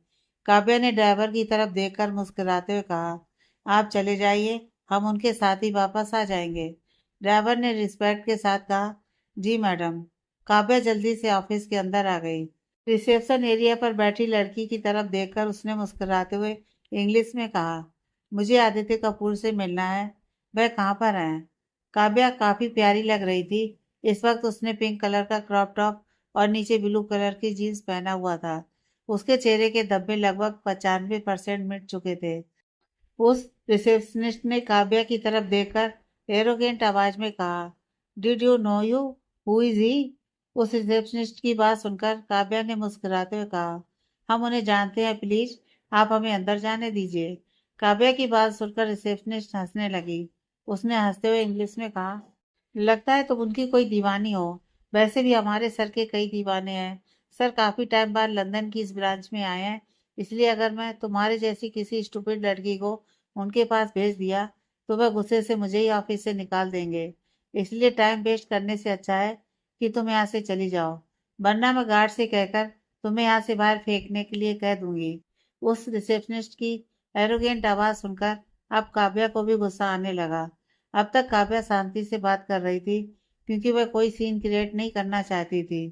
काव्या ने ड्राइवर की तरफ देखकर मुस्कुराते हुए कहा, आप चले जाइए, हम उनके साथ ही वापस आ जाएंगे। ड्राइवर ने रिस्पेक्ट के साथ कहा, जी मैडम। काव्या जल्दी से ऑफिस के अंदर आ गई। रिसेप्शन एरिया पर बैठी लड़की की तरफ देखकर उसने मुस्कुराते हुए इंग्लिश में कहा, मुझे आदित्य कपूर से मिलना है। वह कहाँ पर है। काव्या काफी प्यारी लग रही थी। इस वक्त उसने पिंक कलर का क्रॉप टॉप और नीचे ब्लू कलर की जीन्स पहना हुआ था। उसके चेहरे के धब्बे लगभग 95% मिट चुके थे। उस रिसेप्शनिस्ट ने काव्या की तरफ देखकर एरोगेंट आवाज में कहा। Did you know you? Who is he? उस रिसेप्शनिस्ट की बात सुनकर काव्या ने मुस्कुराते हुए कहा, हम उन्हें जानते हैं, प्लीज आप हमें अंदर जाने दीजिए। काव्या की बात सुनकर रिसेप्शनिस्ट हंसने लगी। उसने हंसते हुए इंग्लिश में कहा, लगता है तुम उनकी कोई दीवानी हो। वैसे भी हमारे सर के कई दीवाने हैं। सर काफी टाइम बाद लंदन की इस ब्रांच में आए हैं, इसलिए अगर मैं तुम्हारे जैसी किसी स्टूपिड लड़की को उनके पास भेज दिया तो वह गुस्से से मुझे ही ऑफिस से निकाल देंगे। इसलिए टाइम वेस्ट करने से अच्छा है कि तुम यहाँ से चली जाओ, वरना मैं गार्ड से कहकर तुम्हें यहाँ से बाहर फेंकने के लिए कह दूंगी। उस रिसेप्शनिस्ट की एरोगेंट आवाज सुनकर अब काव्या को भी गुस्सा आने लगा। अब तक काव्या शांति से बात कर रही थी क्योंकि वह कोई सीन क्रिएट नहीं करना चाहती थी,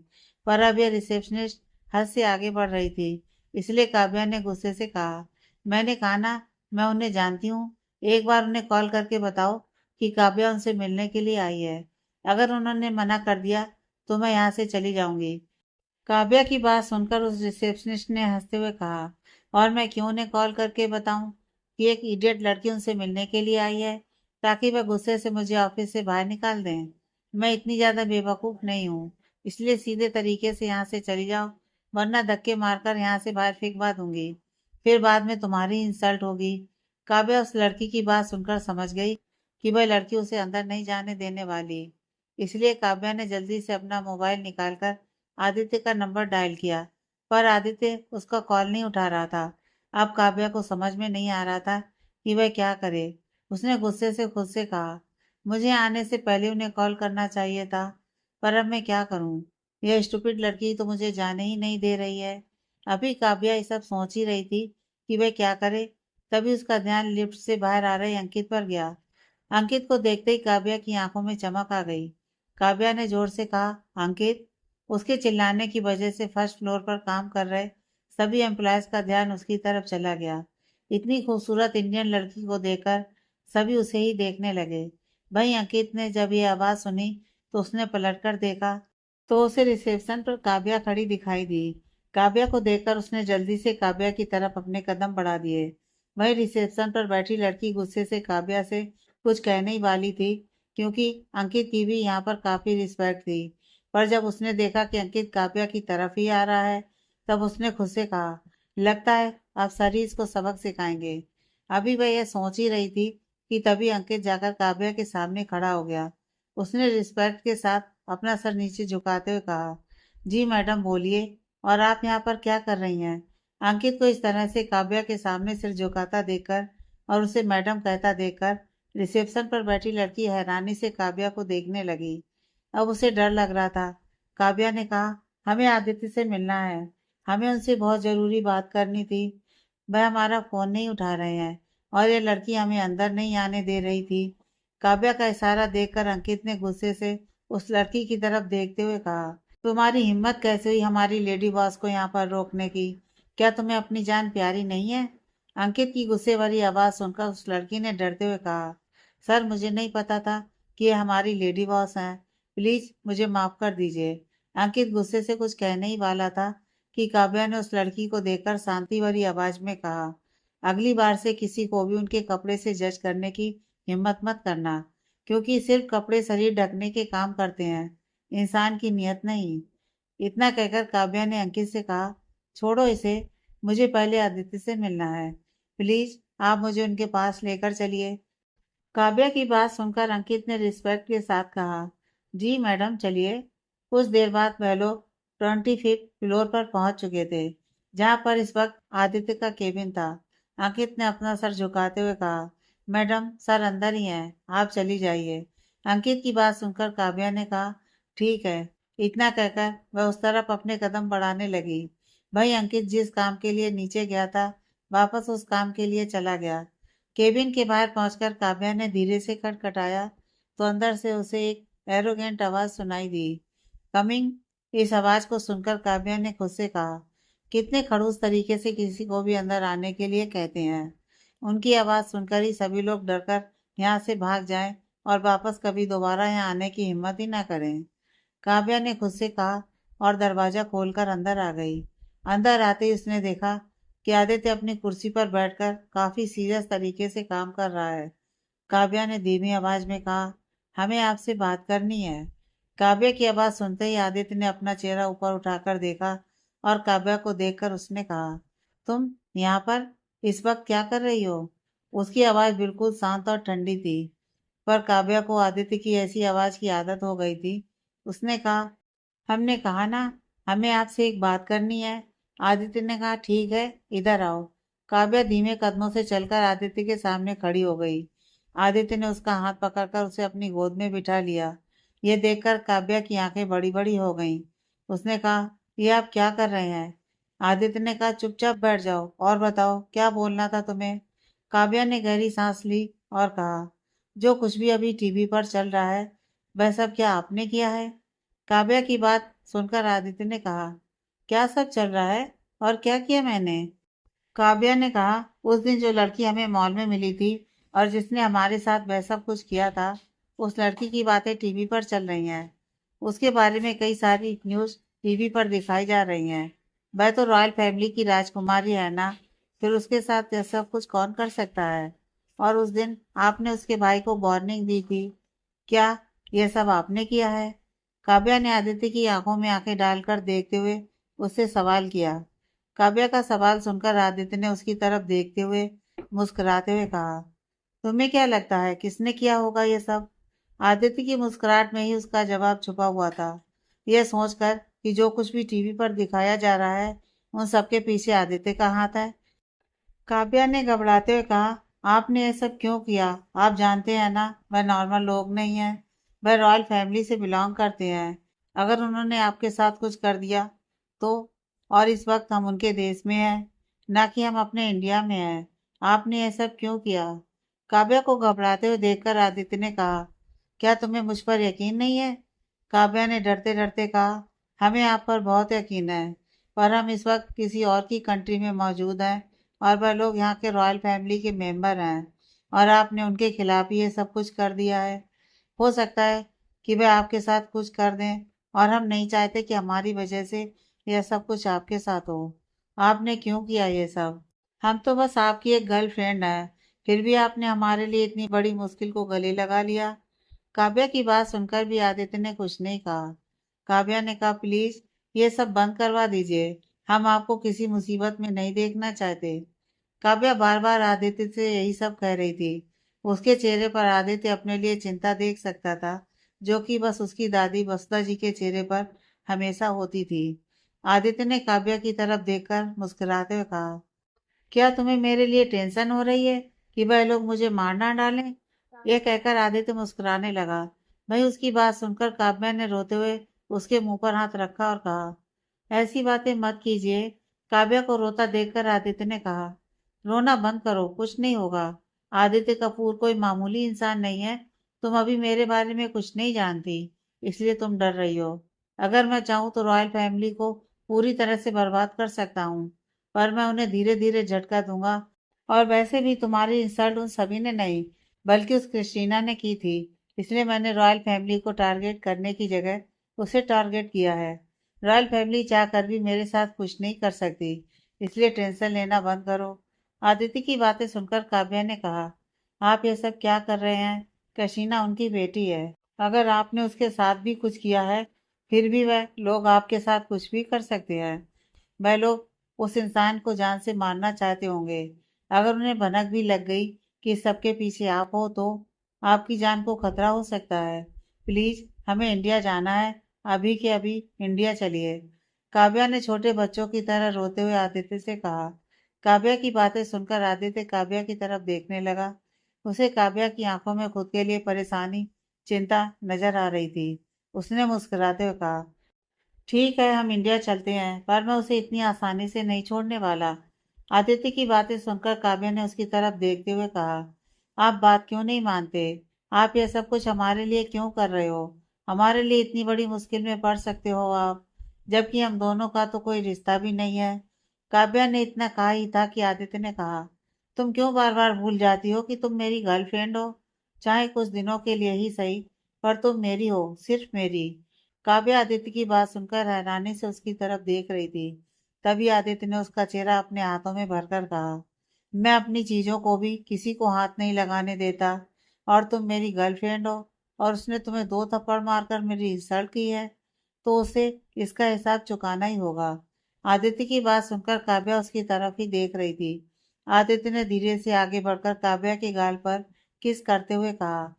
पर अब यह रिसेप्शनिस्ट हद से आगे बढ़ रही थी। इसलिए काव्या ने गुस्से से कहा, मैंने कहा ना, मैं उन्हें जानती हूँ। एक बार उन्हें कॉल करके बताओ कि काव्या उनसे मिलने के लिए आई है। अगर उन्होंने मना कर दिया तो मैं यहाँ से चली जाऊंगी। काव्या की बात सुनकर उस रिसेप्शनिस्ट ने हंसते हुए कहा, और मैं क्यों उन्हें कॉल करके बताऊं कि एक इडियट लड़की उनसे मिलने के लिए आई है, ताकि वह गुस्से से मुझे ऑफिस से बाहर निकाल दें। मैं इतनी ज्यादा बेवकूफ नहीं हूँ। इसलिए सीधे तरीके से यहाँ से चली जाओ, वरना धक्के मारकर यहाँ से बाहर फेंकवा दूंगी। फिर बाद में तुम्हारी इंसल्ट होगी। काव्या उस लड़की की बात सुनकर समझ गई कि वह लड़की उसे अंदर नहीं जाने देने वाली। इसलिए काव्या ने जल्दी से अपना मोबाइल निकालकर आदित्य का नंबर डायल किया, पर आदित्य उसका कॉल नहीं उठा रहा था। अब काव्या को समझ में नहीं आ रहा था कि वह क्या करे। उसने गुस्से से खुद से कहा, मुझे आने से पहले उन्हें कॉल करना चाहिए था, पर अब मैं क्या करूं? यह स्टूपिड लड़की तो मुझे जाने ही नहीं दे रही है। अभी काव्या ये सब सोच ही रही थी कि वह क्या करे, तभी उसका ध्यान लिफ्ट से बाहर आ रहे अंकित पर गया। अंकित को देखते ही काव्या की आंखों में चमक आ गई। काव्या ने जोर से कहा, अंकित। उसके चिल्लाने की वजह से फर्स्ट फ्लोर पर काम कर रहे सभी एम्प्लॉयज का ध्यान उसकी तरफ चला गया। इतनी खूबसूरत इंडियन लड़की को देखकर सभी उसे ही देखने लगे। वहीं अंकित ने जब ये आवाज सुनी तो उसने पलटकर देखा तो उसे रिसेप्शन पर काव्या खड़ी दिखाई दी। काव्या को देखकर उसने जल्दी से काव्या की तरफ अपने कदम बढ़ा दिए। वहीं रिसेप्शन पर बैठी लड़की गुस्से से काव्या से कुछ कहने ही वाली थी, क्योंकि अंकित की भी यहाँ पर काफी रिस्पेक्ट थी। पर जब उसने देखा कि अंकित काव्या की तरफ ही आ रहा है, तब उसने खुद से कहा, लगता है अब सर ही इसको सबक सिखाएंगे। अभी वह यह सोच ही रही थी कि तभी अंकित जाकर काव्या के सामने खड़ा हो गया। उसने रिस्पेक्ट के साथ अपना सर नीचे झुकाते हुए कहा, जी मैडम बोलिए, और आप यहाँ पर क्या कर रही हैं? अंकित को इस तरह से काव्या के सामने सिर झुकाता देखकर और उसे मैडम कहता देखकर रिसेप्शन पर बैठी लड़की हैरानी से काव्या को देखने लगी। अब उसे डर लग रहा था। काव्या ने कहा, हमें आदित्य से मिलना है। हमें उनसे बहुत जरूरी बात करनी थी। वह हमारा फोन नहीं उठा रहे हैं और ये लड़की हमें अंदर नहीं आने दे रही थी। काव्या का इशारा देखकर अंकित ने गुस्से से उस लड़की की तरफ देखते हुए कहा, तुम्हारी हिम्मत कैसे हुई हमारी लेडी बॉस को यहाँ पर रोकने की? क्या तुम्हें अपनी जान प्यारी नहीं है? अंकित की गुस्से वाली आवाज सुनकर उस लड़की ने डरते हुए कहा, सर मुझे नहीं पता था कि ये हमारी लेडी बॉस हैं। प्लीज मुझे माफ कर दीजिए। अंकित गुस्से से कुछ कहने ही वाला था कि काव्या ने उस लड़की को देखकर शांति भरी आवाज में कहा, अगली बार से किसी को भी उनके कपड़े से जज करने की हिम्मत मत करना, क्योंकि सिर्फ कपड़े शरीर ढकने के काम करते हैं, इंसान की नियत नहीं। इतना कहकर काव्या ने अंकित से कहा, छोड़ो इसे, मुझे पहले आदित्य से मिलना है। प्लीज आप मुझे उनके पास लेकर चलिए। काव्या की बात सुनकर अंकित ने रिस्पेक्ट के साथ कहा, जी मैडम चलिए। कुछ देर बाद वह लोग 25th फ्लोर पर पहुंच चुके थे, जहां पर इस वक्त आदित्य का केबिन था। अंकित ने अपना सर झुकाते हुए कहा, मैडम सर अंदर ही हैं, आप चली जाइए। अंकित की बात सुनकर काव्या ने कहा, ठीक है। इतना कहकर वह उस तरफ अपने कदम बढ़ाने लगी। भाई अंकित जिस काम के लिए नीचे गया था वापस उस काम के लिए चला गया। केबिन के बाहर पहुंचकर काव्या ने धीरे से खटखटाया तो अंदर से उसे एक एरोगेंट आवाज सुनाई दी, कमिंग। इस आवाज को सुनकर काव्या ने खुद से कहा, कितने खड़ूस तरीके से किसी को भी अंदर आने के लिए कहते हैं। उनकी आवाज सुनकर ही सभी लोग डरकर यहाँ से भाग जाएं और वापस कभी दोबारा यहाँ आने की हिम्मत ही ना करें। काव्या ने खुद से कहा और दरवाजा खोलकर अंदर आ गई। अंदर आते ही उसने देखा कि आदित्य अपनी कुर्सी पर बैठकर काफी सीरियस तरीके से काम कर रहा है। काव्या ने धीमी आवाज में कहा, हमें आपसे बात करनी है। काव्या की आवाज सुनते ही आदित्य ने अपना चेहरा ऊपर उठाकर देखा और काव्या को देखकर उसने कहा, तुम यहाँ पर इस वक्त क्या कर रही हो? उसकी आवाज बिल्कुल शांत और ठंडी थी, पर काव्या को आदित्य की ऐसी आवाज की आदत हो गई थी। उसने कहा, हमने कहा ना, हमें आपसे एक बात करनी है। आदित्य ने कहा, ठीक है, इधर आओ। काव्या धीमे कदमों से चलकर आदित्य के सामने खड़ी हो गई। आदित्य ने उसका हाथ पकड़कर उसे अपनी गोद में बिठा लिया। यह देखकर काव्या की आंखें बड़ी बड़ी हो गईं। उसने कहा, यह आप क्या कर रहे हैं? आदित्य ने कहा, चुपचाप बैठ जाओ और बताओ क्या बोलना था तुम्हें। काव्या ने गहरी सांस ली और कहा, जो कुछ भी अभी टीवी पर चल रहा है वह सब क्या आपने किया है? काव्या की बात सुनकर आदित्य ने कहा, क्या सब चल रहा है और क्या किया मैंने? काव्या ने कहा, उस दिन जो लड़की हमें मॉल में मिली थी और जिसने हमारे साथ वह सब कुछ किया था, उस लड़की की बातें टीवी पर चल रही हैं। उसके बारे में कई सारी न्यूज़ टीवी पर दिखाई जा रही हैं। वह तो रॉयल फैमिली की राजकुमारी है ना, फिर उसके साथ यह सब कुछ कौन कर सकता है? और उस दिन आपने उसके भाई को वार्निंग दी थी, क्या यह सब आपने किया है? काव्या ने आदित्य की आंखों में आंखें डालकर देखते हुए उससे सवाल किया। काव्या का सवाल सुनकर आदित्य ने उसकी तरफ देखते हुए मुस्कुराते हुए कहा, तुम्हें क्या लगता है किसने किया होगा ये सब? आदित्य की मुस्कुराहट में ही उसका जवाब छुपा हुआ था। यह सोचकर कि जो कुछ भी टीवी पर दिखाया जा रहा है उन सबके पीछे आदित्य का हाथ है। काव्या ने घबराते हुए कहा, आपने ये सब क्यों किया? आप जानते हैं ना वह नॉर्मल लोग नहीं है, वह रॉयल फैमिली से बिलोंग करते हैं। अगर उन्होंने आपके साथ कुछ कर दिया तो? और इस वक्त हम उनके देश में हैं, ना कि हम अपने इंडिया में हैं। आपने ये सब क्यों किया? काव्या को घबराते हुए देखकर आदित्य ने कहा, क्या तुम्हें मुझ पर यकीन नहीं है? काव्या ने डरते डरते कहा, हमें आप पर बहुत यकीन है, पर हम इस वक्त किसी और की कंट्री में मौजूद हैं और वह लोग यहाँ के रॉयल फैमिली के मेंबर हैं और आपने उनके खिलाफ ही ये सब कुछ कर दिया है। हो सकता है कि वह आपके साथ कुछ कर दें और हम नहीं चाहते कि हमारी वजह से यह सब कुछ आपके साथ हो। आपने क्यों किया ये सब? हम तो बस आपकी एक गर्लफ्रेंड है, फिर भी आपने हमारे लिए इतनी बड़ी मुश्किल को गले लगा लिया। काव्या की बात सुनकर भी आदित्य ने कुछ नहीं कहा। काव्या ने कहा, प्लीज ये सब बंद करवा दीजिए, हम आपको किसी मुसीबत में नहीं देखना चाहते। काव्या बार बार आदित्य से यही सब कह रही थी। उसके चेहरे पर आदित्य अपने लिए चिंता देख सकता था, जो कि बस उसकी दादी वसुधा जी के चेहरे पर हमेशा होती थी। आदित्य ने काव्या की तरफ देखकर मुस्कुराते हुए कहा, क्या तुम्हें मेरे लिए टेंशन हो रही है कि वह लोग मुझे मार ना डालें? यह कहकर आदित्य मुस्कुराने लगा। वही उसकी बात सुनकर काव्या ने रोते हुए उसके मुंह पर हाथ रखा और कहा, ऐसी बातें मत कीजिए। काव्या को रोता देखकर आदित्य ने कहा, रोना बंद करो, कुछ नहीं होगा। आदित्य कपूर कोई मामूली इंसान नहीं है। तुम अभी मेरे बारे में कुछ नहीं जानती, इसलिए तुम डर रही हो। अगर मैं चाहूँ तो रॉयल फैमिली को पूरी तरह से बर्बाद कर सकता हूँ, पर मैं उन्हें धीरे धीरे झटका दूंगा। और वैसे भी तुम्हारी इंसल्ट उन सभी ने नहीं, बल्कि उस क्रिस्टीना ने की थी, इसलिए मैंने रॉयल फैमिली को टारगेट करने की जगह उसे टारगेट किया है। रॉयल फैमिली चाह कर भी मेरे साथ कुछ नहीं कर सकती, इसलिए टेंशन लेना बंद करो। आदित्य की बातें सुनकर काव्या ने कहा, आप ये सब क्या कर रहे हैं? कशीना उनकी बेटी है। अगर आपने उसके साथ भी कुछ किया है, फिर भी वह लोग आपके साथ कुछ भी कर सकते हैं। वह लोग उस इंसान को जान से मारना चाहते होंगे। अगर उन्हें भनक भी लग गई कि सबके पीछे आप हो तो आपकी जान को खतरा हो सकता है। प्लीज हमें इंडिया जाना है, अभी के अभी इंडिया चलिए। काव्या ने छोटे बच्चों की तरह रोते हुए आदित्य से कहा। काव्या की बातें सुनकर आदित्य काव्या की तरफ देखने लगा। उसे काव्या की आंखों में खुद के लिए परेशानी, चिंता नजर आ रही थी। उसने मुस्कुराते हुए कहा, ठीक है, हम इंडिया चलते हैं, पर मैं उसे इतनी आसानी से नहीं छोड़ने वाला। आदित्य की बातें सुनकर काव्या ने उसकी तरफ देखते हुए कहा, आप बात क्यों नहीं मानते? आप यह सब कुछ हमारे लिए क्यों कर रहे हो? हमारे लिए इतनी बड़ी मुश्किल में पड़ सकते हो आप, जबकि हम दोनों का तो कोई रिश्ता भी नहीं है। काव्या ने इतना कहा ही था कि आदित्य ने कहा, तुम क्यों बार बार भूल जाती हो कि तुम मेरी गर्लफ्रेंड हो? चाहे कुछ दिनों के लिए ही सही, पर तुम मेरी हो, सिर्फ मेरी। काव्या आदित्य की बात सुनकर हैरानी से उसकी तरफ देख रही थी। तभी आदित्य ने उसका चेहरा अपने हाथों में भरकर कहा, मैं अपनी चीजों को भी किसी को हाथ नहीं लगाने देता। और तुम मेरी गर्लफ्रेंड हो और उसने तुम्हें 2 थप्पड़ मारकर मेरी इंसल्ट की है, तो उसे इसका हिसाब चुकाना ही होगा। आदित्य की बात सुनकर काव्या उसकी तरफ ही देख रही थी। आदित्य ने धीरे से आगे बढ़कर काव्या के गाल पर किस करते हुए कहा,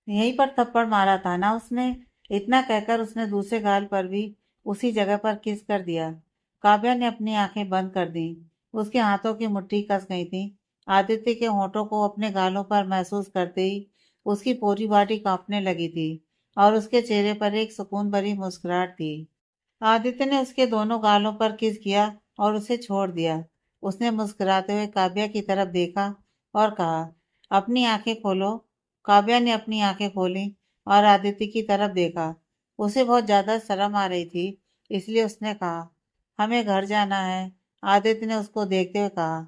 यहीं पर थप्पड़ मारा था ना उसने। इतना कहकर उसने दूसरे गाल पर भी उसी जगह पर किस कर दिया। काव्या ने अपनी आंखें बंद कर दी। उसके हाथों की मुट्ठी कस गई थी। आदित्य के होठों को अपने गालों पर महसूस करते ही उसकी पूरी बॉडी कांपने लगी थी और उसके चेहरे पर एक सुकून भरी मुस्कुराहट थी। आदित्य ने उसके दोनों गालों पर किस किया और उसे छोड़ दिया। उसने मुस्कुराते हुए काव्या की तरफ देखा और कहा, अपनी आंखें खोलो। काव्या ने अपनी आंखें खोली और आदित्य की तरफ देखा। उसे बहुत ज्यादा शर्म आ रही थी, इसलिए उसने कहा, हमें घर जाना है। आदित्य ने उसको देखते हुए कहा,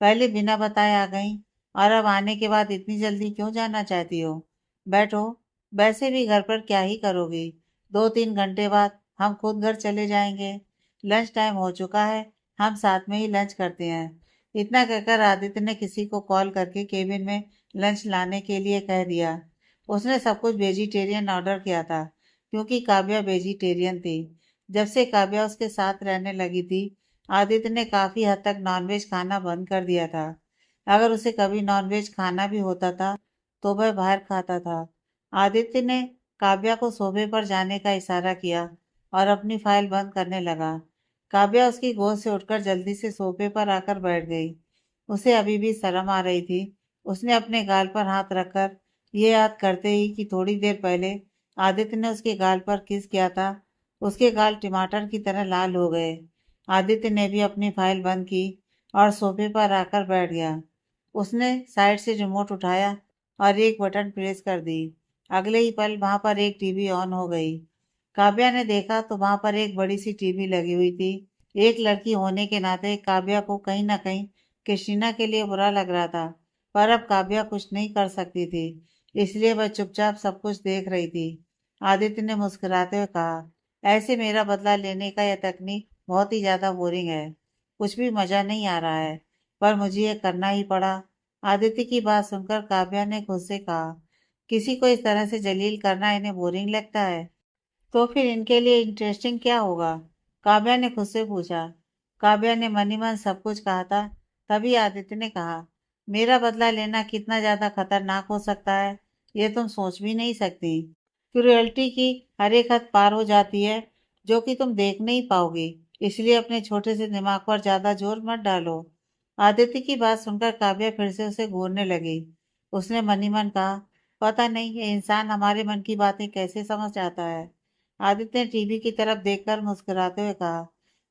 पहले बिना बताए आ गई और अब आने के बाद इतनी जल्दी क्यों जाना चाहती हो? बैठो। वैसे भी घर पर क्या ही करोगी? 2-3 घंटे बाद हम खुद घर चले जाएंगे। लंच टाइम हो चुका है, हम साथ में ही लंच करते हैं। इतना कहकर आदित्य ने किसी को कॉल करके केबिन में लंच लाने के लिए कह दिया। उसने सब कुछ वेजिटेरियन ऑर्डर किया था, क्योंकि काव्या वेजिटेरियन थी। जब से काव्या उसके साथ रहने लगी थी, आदित्य ने काफी हद तक नॉनवेज खाना बंद कर दिया था। अगर उसे कभी नॉनवेज खाना भी होता था तो वह बाहर खाता था। आदित्य ने काव्या को सोफे पर जाने का इशारा किया और अपनी फाइल बंद करने लगा। काव्या उसकी गोद से उठकर जल्दी से सोफे पर आकर बैठ गई। उसे अभी भी शर्म आ रही थी। उसने अपने गाल पर हाथ रखकर ये याद करते ही कि थोड़ी देर पहले आदित्य ने उसके गाल पर किस किया था, उसके गाल टमाटर की तरह लाल हो गए। आदित्य ने भी अपनी फाइल बंद की और सोफे पर आकर बैठ गया। उसने साइड से रिमोट उठाया और एक बटन प्रेस कर दी। अगले ही पल वहां पर एक टीवी ऑन हो गई। काव्या ने देखा तो वहां पर एक बड़ी सी टीवी लगी हुई थी। एक लड़की होने के नाते काव्या को कहीं ना कहीं कृष्णा के लिए बुरा लग रहा था, पर अब काव्या कुछ नहीं कर सकती थी, इसलिए वह चुपचाप सब कुछ देख रही थी। आदित्य ने मुस्कुराते हुए कहा, ऐसे मेरा बदला लेने का यह तकनीक बहुत ही ज्यादा बोरिंग है। कुछ भी मजा नहीं आ रहा है, पर मुझे ये करना ही पड़ा। आदित्य की बात सुनकर काव्या ने खुद से कहा, किसी को इस तरह से जलील करना इन्हें बोरिंग लगता है, तो फिर इनके लिए इंटरेस्टिंग क्या होगा? काव्या ने खुद से पूछा। काव्या ने मन ही मन सब कुछ कहा था। तभी आदित्य ने कहा, मेरा बदला लेना कितना ज्यादा खतरनाक हो सकता है, ये तुम सोच भी नहीं सकती। क्रुएल्टी की हर एक हद पार हो जाती है, जो कि तुम देख नहीं पाओगी। इसलिए अपने छोटे से दिमाग पर ज्यादा जोर मत डालो। आदित्य की बात सुनकर काव्या फिर से उसे घूरने लगी। उसने मन ही मन कहा, पता नहीं ये इंसान हमारे मन की बातें कैसे समझ आता है। आदित्य ने टीवी की तरफ देखकर मुस्कुराते हुए कहा,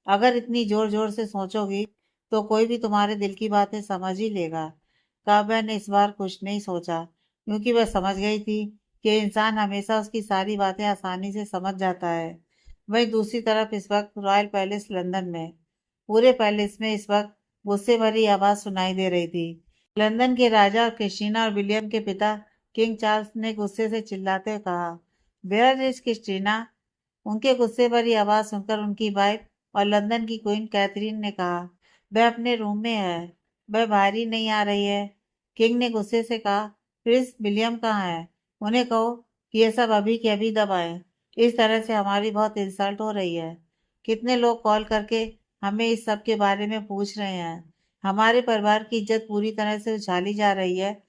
अगर इतनी जोर जोर से सोचोगी तो कोई भी तुम्हारे दिल की बातें समझ ही लेगा। काव्या ने इस बार कुछ नहीं सोचा, क्योंकि वह समझ गई थी कि इंसान हमेशा उसकी सारी बातें आसानी से समझ जाता है। वहीं दूसरी तरफ इस वक्त रॉयल पैलेस लंदन में, पूरे पैलेस में इस वक्त गुस्से भरी आवाज सुनाई दे रही थी। लंदन के राजा और क्रिस्टीना और विलियम के पिता किंग चार्ल्स ने गुस्से से चिल्लाते हुए कहा, वेयर इज क्रिस्टीना? उनके गुस्से भरी आवाज सुनकर उनकी वाइफ और लंदन की क्वीन कैथरीन ने कहा, वह अपने रूम में है, वह बाहर ही नहीं आ रही है। किंग ने गुस्से से कहा, प्रिंस विलियम कहाँ है? उन्हें कहो कि ये सब अभी के अभी दबाए। इस तरह से हमारी बहुत इंसल्ट हो रही है। कितने लोग कॉल करके हमें इस सब के बारे में पूछ रहे हैं। हमारे परिवार की इज्जत पूरी तरह से उछाली जा रही है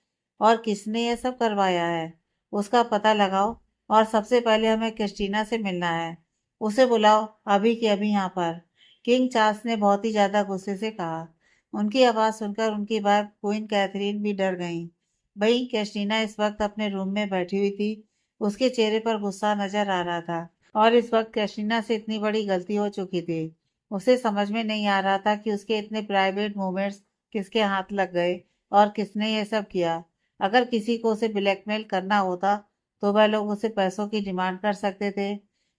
और किसने यह सब करवाया है, उसका पता लगाओ और सबसे पहले हमें क्रिस्टीना से मिलना है। उसे बुलाओ अभी के अभी यहाँ पर। किंग चार्ल्स ने बहुत ही ज्यादा गुस्से से कहा। उनकी आवाज सुनकर उनकी वाइफ क्वीन कैथरीन भी डर गईं। वहीं क्रिस्टीना इस वक्त अपने रूम में बैठी हुई थी। उसके चेहरे पर गुस्सा नजर आ रहा था और इस वक्त क्रिस्टीना से इतनी बड़ी गलती हो चुकी थी। उसे समझ में नहीं आ रहा था कि उसके इतने प्राइवेट मूवमेंट्स किसके हाथ लग गए और किसने ये सब किया। अगर किसी को उसे ब्लैकमेल करना होता तो वह लोग उसे पैसों की डिमांड कर सकते थे,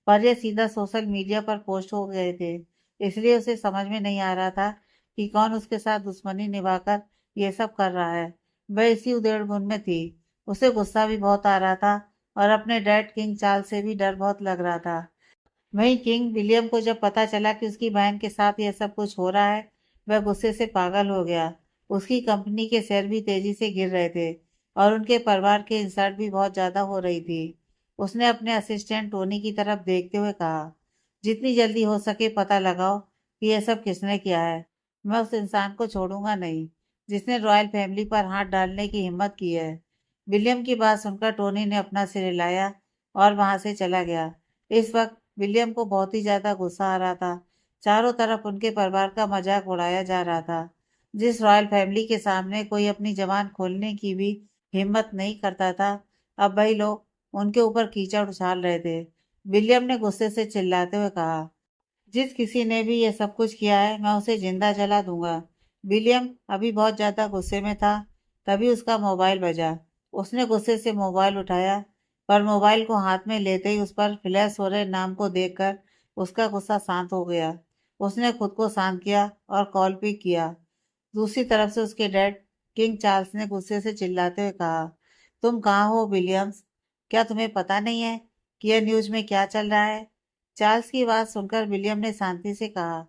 पर यह सीधा सोशल मीडिया पर पोस्ट हो गए थे। इसलिए उसे समझ में नहीं आ रहा था कि कौन उसके साथ दुश्मनी निभाकर ये सब कर रहा है। वह इसी उधेड़बुन में थी। उसे गुस्सा भी बहुत आ रहा था और अपने डैड किंग चार्ल्स से भी डर बहुत लग रहा था। वहीं किंग विलियम को जब पता चला कि उसकी बहन के साथ यह सब कुछ हो रहा है, वह गुस्से से पागल हो गया। उसकी कंपनी के शेयर भी तेजी से गिर रहे थे। और उनके परिवार के इंसल्ट भी बहुत ज़्यादा हो रही थी। उसने अपने असिस्टेंट टोनी की तरफ देखते हुए कहा, जितनी जल्दी हो सके पता लगाओ कि यह सब किसने किया है। मैं उस इंसान को छोड़ूंगा नहीं जिसने रॉयल फैमिली पर हाथ डालने की हिम्मत की है। विलियम की बात सुनकर टोनी ने अपना सिर हिलाया और वहां से चला गया। इस वक्त विलियम को बहुत ही ज्यादा गुस्सा आ रहा था। चारों तरफ उनके परिवार का मजाक उड़ाया जा रहा था। जिस रॉयल फैमिली के सामने कोई अपनी जबान खोलने की भी हिम्मत नहीं करता था, अब वही लोग उनके ऊपर कीचड़ उछाल रहे थे। विलियम ने गुस्से से चिल्लाते हुए कहा, जिस किसी ने भी ये सब कुछ किया है मैं उसे जिंदा जला दूंगा। विलियम अभी बहुत ज्यादा गुस्से में था। तभी उसका मोबाइल बजा। उसने गुस्से से मोबाइल उठाया, पर मोबाइल को हाथ में लेते ही उस पर फ्लैश हो रहे नाम को देखकर उसका गुस्सा शांत हो गया। उसने खुद को शांत किया और कॉल पिक किया। दूसरी तरफ से उसके डैड किंग चार्ल्स ने गुस्से से चिल्लाते हुए कहा, तुम कहाँ हो विलियम्स? क्या तुम्हें पता नहीं है कि यह न्यूज में क्या चल रहा है? चार्ल्स की बात सुनकर विलियम ने शांति से कहा,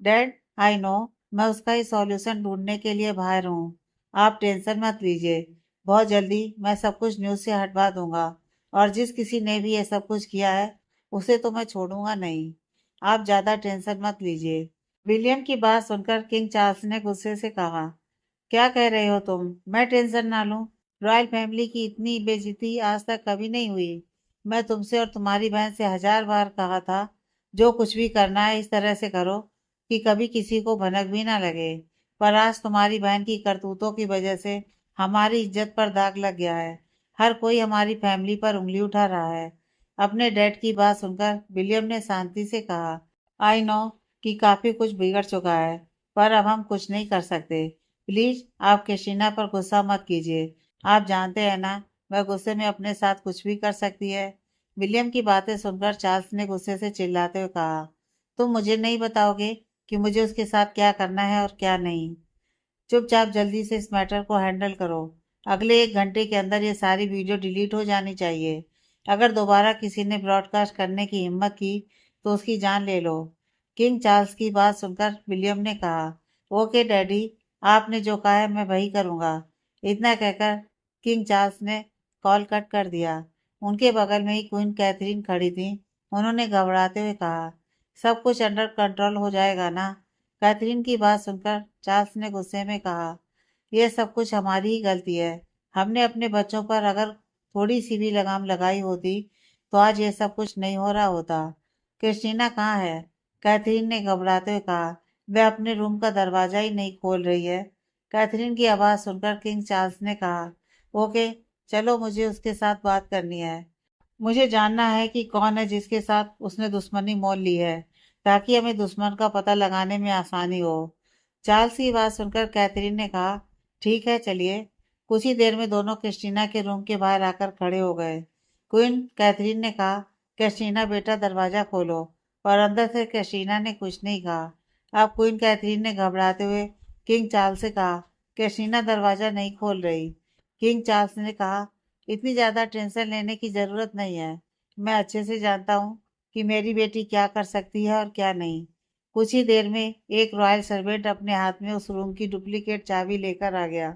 डैड, आई नो, मैं उसका ही सॉल्यूशन ढूंढने के लिए बाहर हूँ। आप टेंशन मत लीजिए। बहुत जल्दी मैं सब कुछ न्यूज से हटवा दूंगा। और जिस किसी ने भी ये सब कुछ किया है उसे तो मैं छोड़ूंगा नहीं। आप ज्यादा टेंशन मत लीजिए। विलियम की बात सुनकर किंग चार्ल्स ने गुस्से से कहा, क्या कह रहे हो तुम? मैं टेंशन ना लूं? रॉयल फैमिली की इतनी बेइज्जती आज तक कभी नहीं हुई। मैं तुमसे और तुम्हारी बहन से 1000 बार कहा था, जो कुछ भी करना है इस तरह से करो कि कभी किसी को भनक भी ना लगे। पर आज तुम्हारी बहन की करतूतों की वजह से हमारी इज्जत पर दाग लग गया है। हर कोई हमारी फैमिली पर उंगली उठा रहा है। अपने डैड की बात सुनकर विलियम ने शांति से कहा, आई नो कि काफी कुछ बिगड़ चुका है, पर अब हम कुछ नहीं कर सकते। प्लीज आप कैटरीना पर गुस्सा मत कीजिए। आप जानते हैं ना, वह गुस्से में अपने साथ कुछ भी कर सकती है। विलियम की बातें सुनकर चार्ल्स ने गुस्से से चिल्लाते हुए कहा, तुम मुझे नहीं बताओगे कि मुझे उसके साथ क्या करना है और क्या नहीं? चुपचाप जल्दी से इस मैटर को हैंडल करो। अगले 1 घंटे के अंदर ये सारी वीडियो डिलीट हो जानी चाहिए। अगर दोबारा किसी ने ब्रॉडकास्ट करने की हिम्मत की तो उसकी जान ले लो। किंग चार्ल्स की बात सुनकर विलियम ने कहा, ओके डैडी, आपने जो कहा है मैं वही करूँगा। इतना कहकर किंग चार्ल्स ने कॉल कट कर दिया। उनके बगल में ही क्वीन कैथरीन खड़ी थी। उन्होंने घबराते हुए कहा, सब कुछ अंडर कंट्रोल हो जाएगा ना? कैथरीन की बात सुनकर चार्ल्स ने गुस्से में कहा, यह सब कुछ हमारी ही गलती है। हमने अपने बच्चों पर अगर थोड़ी सी भी लगाम लगाई होती तो आज ये सब कुछ नहीं हो रहा होता। क्रिस्टीना कहाँ है? कैथरीन ने घबराते हुए कहा, वह अपने रूम का दरवाजा ही नहीं खोल रही है। कैथरीन की आवाज़ सुनकर किंग चार्ल्स ने कहा, ओके, चलो मुझे उसके साथ बात करनी है। मुझे जानना है कि कौन है जिसके साथ उसने दुश्मनी मोल ली है, ताकि हमें दुश्मन का पता लगाने में आसानी हो। चार्ल्स की बात सुनकर कैथरीन ने कहा, ठीक है चलिए। कुछ ही देर में दोनों क्रिस्टीना के रूम के बाहर आकर खड़े हो गए। क्वीन कैथरीन ने कहा, क्रिस्टीना बेटा दरवाजा खोलो। और अंदर से क्रिस्टीना ने कुछ नहीं कहा। अब क्वीन कैथरीन ने घबराते हुए किंग चार्ल्स से कहा, क्रिस्टीना दरवाजा नहीं खोल रही। किंग चार्ल्स ने कहा, इतनी ज्यादा टेंशन लेने की जरूरत नहीं है। मैं अच्छे से जानता हूँ कि मेरी बेटी क्या कर सकती है और क्या नहीं। कुछ ही देर में एक रॉयल सर्वेंट अपने हाथ में उस रूम की डुप्लीकेट चाबी लेकर आ गया।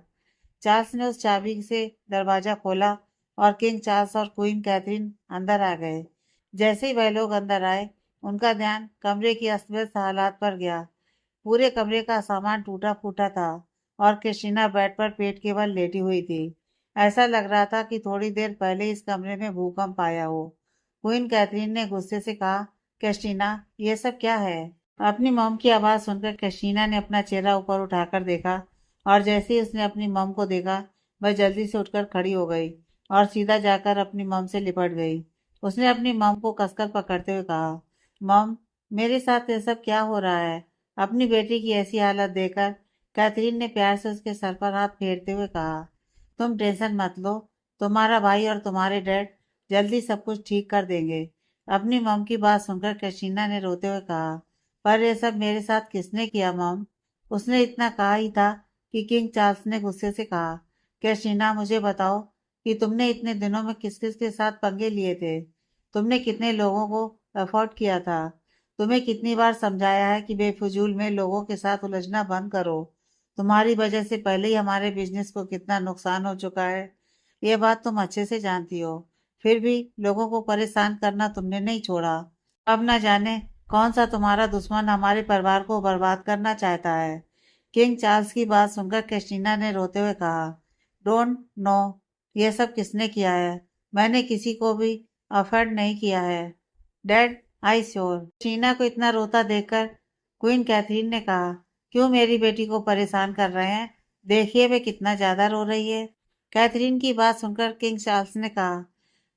चार्ल्स ने उस चाबी से दरवाजा खोला और किंग चार्ल्स और क्वीन कैथरीन अंदर आ गए। जैसे ही वह लोग अंदर आए, उनका ध्यान कमरे की अस्त व्यस्त हालात पर गया। पूरे कमरे का सामान टूटा फूटा था और क्रिस्टीना बेड पर पेट के बल लेटी हुई थी। ऐसा लग रहा था कि थोड़ी देर पहले इस कमरे में भूकंप आया हो। क्वीन कैथरीन ने गुस्से से कहा, क्रिस्टीना, ये सब क्या है? अपनी मॉम की आवाज़ सुनकर क्रिस्टीना ने अपना चेहरा ऊपर उठाकर देखा, और जैसे ही उसने अपनी मॉम को देखा, वह जल्दी से उठकर खड़ी हो गई और सीधा जाकर अपनी मॉम से लिपट गई। उसने अपनी मॉम को कसकर पकड़ते हुए कहा, मॉम, मेरे साथ ये सब क्या हो रहा है? अपनी बेटी की ऐसी हालत देखकर कैथरीन ने प्यार से उसके सर पर हाथ फेरते हुए कहा, तुम टेंशन मत लो। तुम्हारा भाई और तुम्हारे डैड जल्दी सब कुछ ठीक कर देंगे। अपनी मॉम की बात सुनकर कैटरीना ने रोते हुए कहा, पर यह सब मेरे साथ किसने किया मॉम? उसने इतना कहा ही था कि किंग चार्ल्स ने गुस्से से कहा, कैटरीना, मुझे बताओ कि तुमने इतने दिनों में किस किस के साथ पंगे लिए थे? तुमने कितने लोगों को अफोर्ड किया था? तुम्हें कितनी बार समझाया है कि बेफिजूल में लोगों के साथ उलझना बंद करो? तुम्हारी वजह से पहले ही हमारे बिजनेस को कितना नुकसान हो चुका है। ये बात तुम अच्छे से जानती हो, फिर भी लोगों को परेशान करना तुमने नहीं छोड़ा। अब न जाने कौन सा तुम्हारा दुश्मन हमारे परिवार को बर्बाद करना चाहता है। किंग चार्ल्स की बात सुनकर क्रिस्टीना ने रोते हुए कहा, डोंट नो, ये सब किसने किया है? मैंने किसी को भी अफेंड नहीं किया है। Dad, I sure. क्रिस्टीना को इतना रोता देखकर क्वीन कैथरीन ने कहा, क्यों मेरी बेटी को परेशान कर रहे हैं? देखिए वे कितना ज्यादा रो रही है। कैथरीन की बात सुनकर किंग चार्ल्स ने कहा,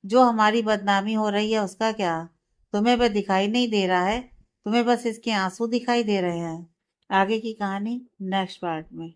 जो हमारी बदनामी हो रही है उसका क्या? तुम्हें वह दिखाई नहीं दे रहा है? तुम्हें बस इसके आंसू दिखाई दे रहे हैं। आगे की कहानी नेक्स्ट पार्ट में।